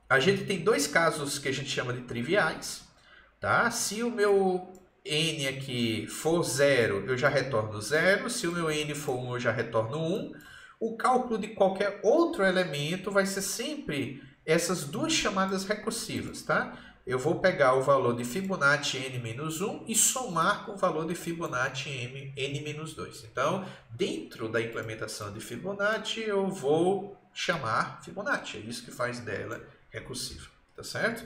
a gente tem dois casos que a gente chama de triviais, tá? Se o meu n aqui for 0, eu já retorno 0. Se o meu n for 1, eu já retorno 1. O cálculo de qualquer outro elemento vai ser sempre essas duas chamadas recursivas, tá? Eu vou pegar o valor de Fibonacci n-1 e somar com o valor de Fibonacci n-2. Então, dentro da implementação de Fibonacci, eu vou chamar Fibonacci. É isso que faz dela recursiva, tá certo?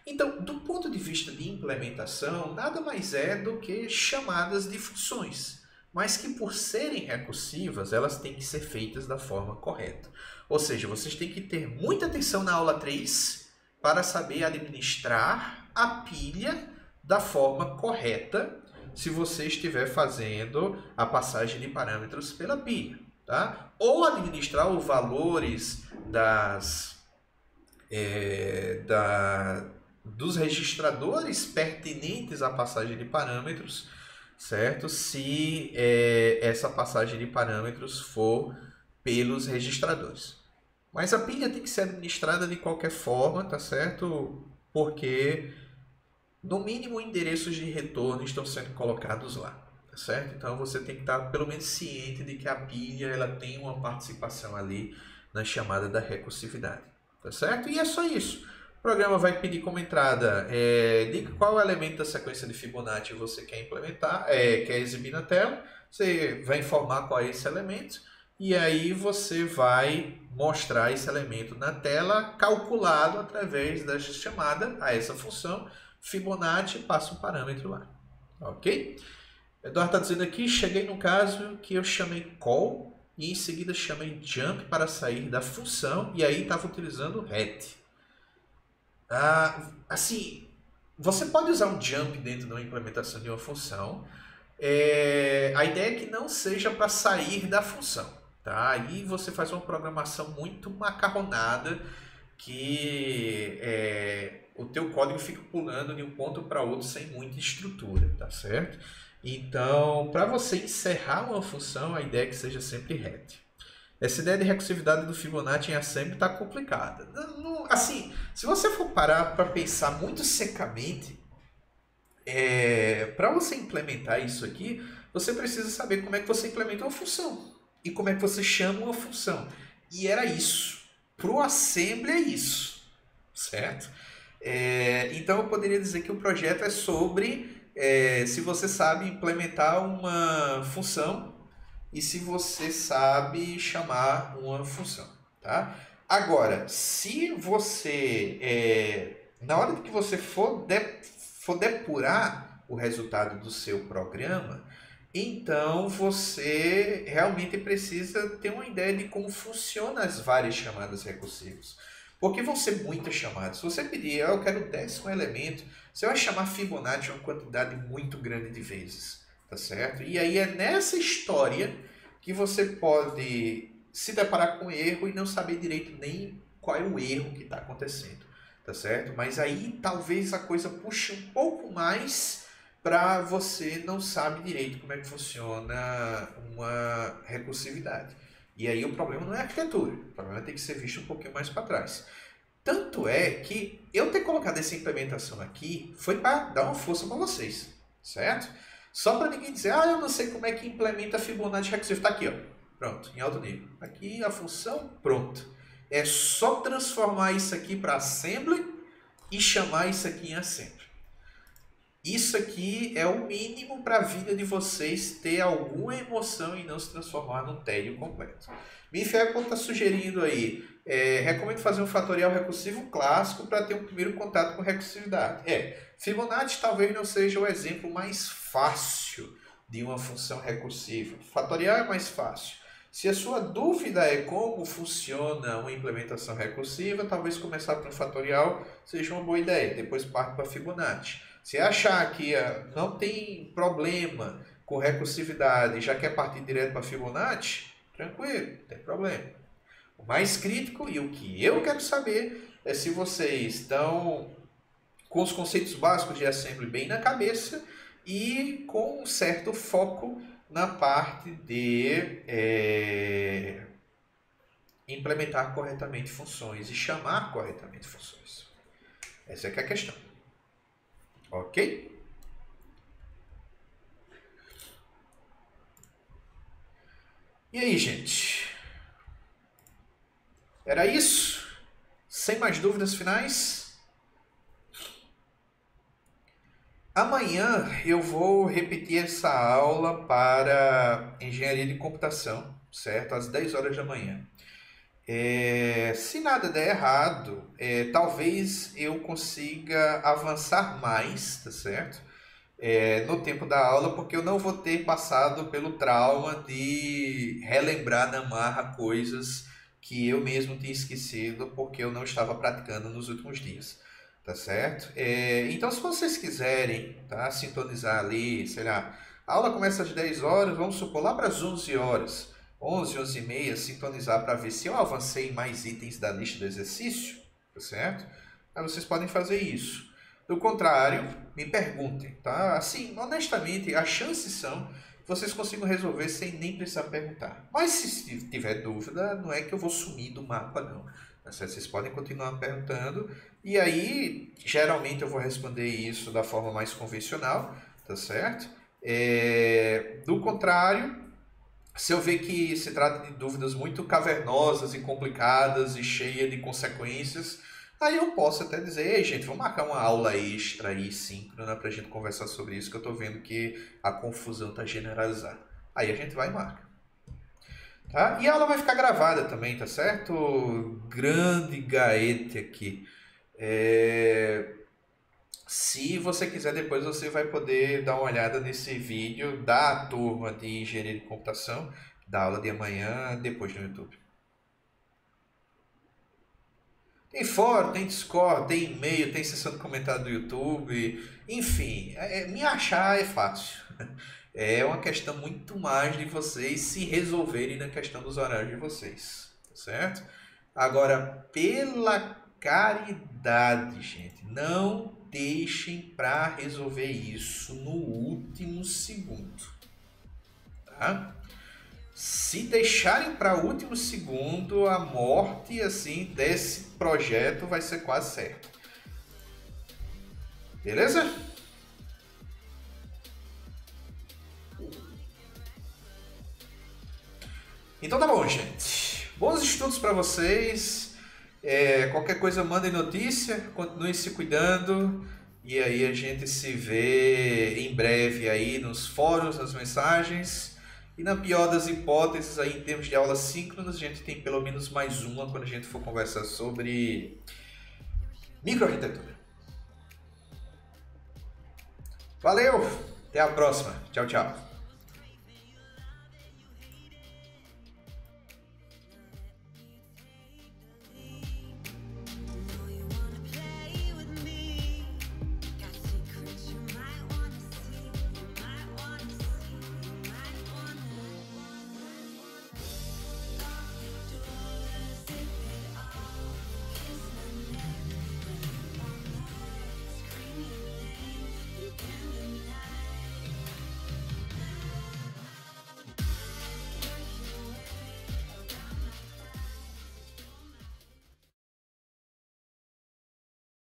Então, do ponto de vista de implementação, nada mais é do que chamadas de funções, mas que por serem recursivas, elas têm que ser feitas da forma correta. Ou seja, vocês têm que ter muita atenção na aula 3 para saber administrar a pilha da forma correta se você estiver fazendo a passagem de parâmetros pela pilha, tá? Ou administrar os valores dos registradores pertinentes à passagem de parâmetros, certo? Se essa passagem de parâmetros for pelos registradores. Mas a pilha tem que ser administrada de qualquer forma, tá certo? Porque, no mínimo, endereços de retorno estão sendo colocados lá, tá certo? Então, você tem que estar pelo menos ciente de que a pilha ela tem uma participação ali na chamada da recursividade, tá certo? E é só isso. O programa vai pedir como entrada, diga qual elemento da sequência de Fibonacci você quer implementar, quer exibir na tela. Você vai informar qual é esse elemento e aí você vai mostrar esse elemento na tela calculado através da chamada a essa função Fibonacci, passa um parâmetro lá, ok? Eduardo está dizendo aqui, cheguei no caso que eu chamei call e em seguida chamei jump para sair da função e aí estava utilizando ret. Assim, você pode usar um jump dentro de uma implementação de uma função. A ideia é que não seja para sair da função, tá? Aí você faz uma programação muito macarronada que o teu código fica pulando de um ponto para outro sem muita estrutura, tá certo? Então, para você encerrar uma função, a ideia é que seja sempre ret. Essa ideia de recursividade do Fibonacci em Assembly está complicada. Assim, se você for parar para pensar muito secamente, para você implementar isso aqui, você precisa saber como é que você implementa uma função e como é que você chama uma função. E era isso. Para o Assembly é isso, certo? Então eu poderia dizer que o projeto é sobre se você sabe implementar uma função e se você sabe chamar uma função, tá? Agora, se você, na hora que você for depurar o resultado do seu programa, então você realmente precisa ter uma ideia de como funcionam as várias chamadas recursivas. Porque vão ser muitas chamadas. Se você pedir, eu quero 10 com elemento, você vai chamar Fibonacci uma quantidade muito grande de vezes, tá certo? E aí é nessa história que você pode se deparar com erro e não saber direito nem qual é o erro que está acontecendo, tá certo? Mas aí talvez a coisa puxe um pouco mais para você não sabe direito como é que funciona uma recursividade. E aí o problema não é a arquitetura, o problema tem que ser visto um pouquinho mais para trás. Tanto é que eu ter colocado essa implementação aqui foi para dar uma força para vocês, certo? Só para ninguém dizer, eu não sei como é que implementa Fibonacci recursivo. Está aqui, ó, pronto, em alto nível. Aqui a função, pronto. É só transformar isso aqui para Assembly e chamar isso aqui em Assembly. Isso aqui é o mínimo para a vida de vocês ter alguma emoção e não se transformar num tédio completo. Mifeco está sugerindo aí, recomendo fazer um fatorial recursivo clássico para ter um primeiro contato com recursividade. Fibonacci talvez não seja o exemplo mais fácil de uma função recursiva. Fatorial é mais fácil. Se a sua dúvida é como funciona uma implementação recursiva, talvez começar por um fatorial seja uma boa ideia. Depois parte para Fibonacci. Se achar que não tem problema com recursividade e já quer partir direto para Fibonacci, tranquilo, não tem problema. O mais crítico e o que eu quero saber é se vocês estão com os conceitos básicos de Assembly bem na cabeça e com um certo foco na parte de implementar corretamente funções e chamar corretamente funções. Essa é que é a questão. Ok? E aí, gente? Era isso? Sem mais dúvidas finais? Amanhã eu vou repetir essa aula para Engenharia de Computação, certo? Às 10 horas da manhã. Se nada der errado, talvez eu consiga avançar mais, tá certo? No tempo da aula, porque eu não vou ter passado pelo trauma de relembrar na marra coisas que eu mesmo tinha esquecido porque eu não estava praticando nos últimos dias, tá certo? Então, se vocês quiserem, tá, sintonizar ali, sei lá, a aula começa às 10 horas, vamos supor, lá para as 11 horas, 11, 11 e meia, sintonizar para ver se eu avancei mais itens da lista do exercício, tá certo? Aí vocês podem fazer isso. Do contrário, me perguntem, tá? Assim, honestamente, as chances são que vocês consigam resolver sem nem precisar perguntar. Mas se tiver dúvida, não é que eu vou sumir do mapa, não. Tá certo? Vocês podem continuar perguntando e aí, geralmente, eu vou responder isso da forma mais convencional, tá certo? Do contrário, se eu ver que se trata de dúvidas muito cavernosas e complicadas e cheias de consequências, aí eu posso até dizer, ei gente, vamos marcar uma aula extra aí, síncrona, pra gente conversar sobre isso, que eu tô vendo que a confusão tá generalizada. Aí a gente vai e marca. Tá? E a aula vai ficar gravada também, tá certo? Grande gaete aqui. Se você quiser, depois você vai poder dar uma olhada nesse vídeo da turma de Engenharia de Computação, da aula de amanhã, depois no YouTube. Tem fórum, tem Discord, tem e-mail, tem seção de comentário do YouTube, enfim, me achar é fácil. É uma questão muito mais de vocês se resolverem na questão dos horários de vocês, certo? Agora, pela caridade, gente, não deixem para resolver isso no último segundo, tá? Se deixarem para o último segundo, a morte assim desse projeto vai ser quase certa. Beleza? Então tá bom, gente. Bons estudos para vocês. Qualquer coisa, mandem notícia. Continuem se cuidando. E aí a gente se vê em breve aí nos fóruns, nas mensagens. E na pior das hipóteses, aí em termos de aulas síncronas, a gente tem pelo menos mais uma quando a gente for conversar sobre microarquitetura. Valeu! Até a próxima. Tchau, tchau.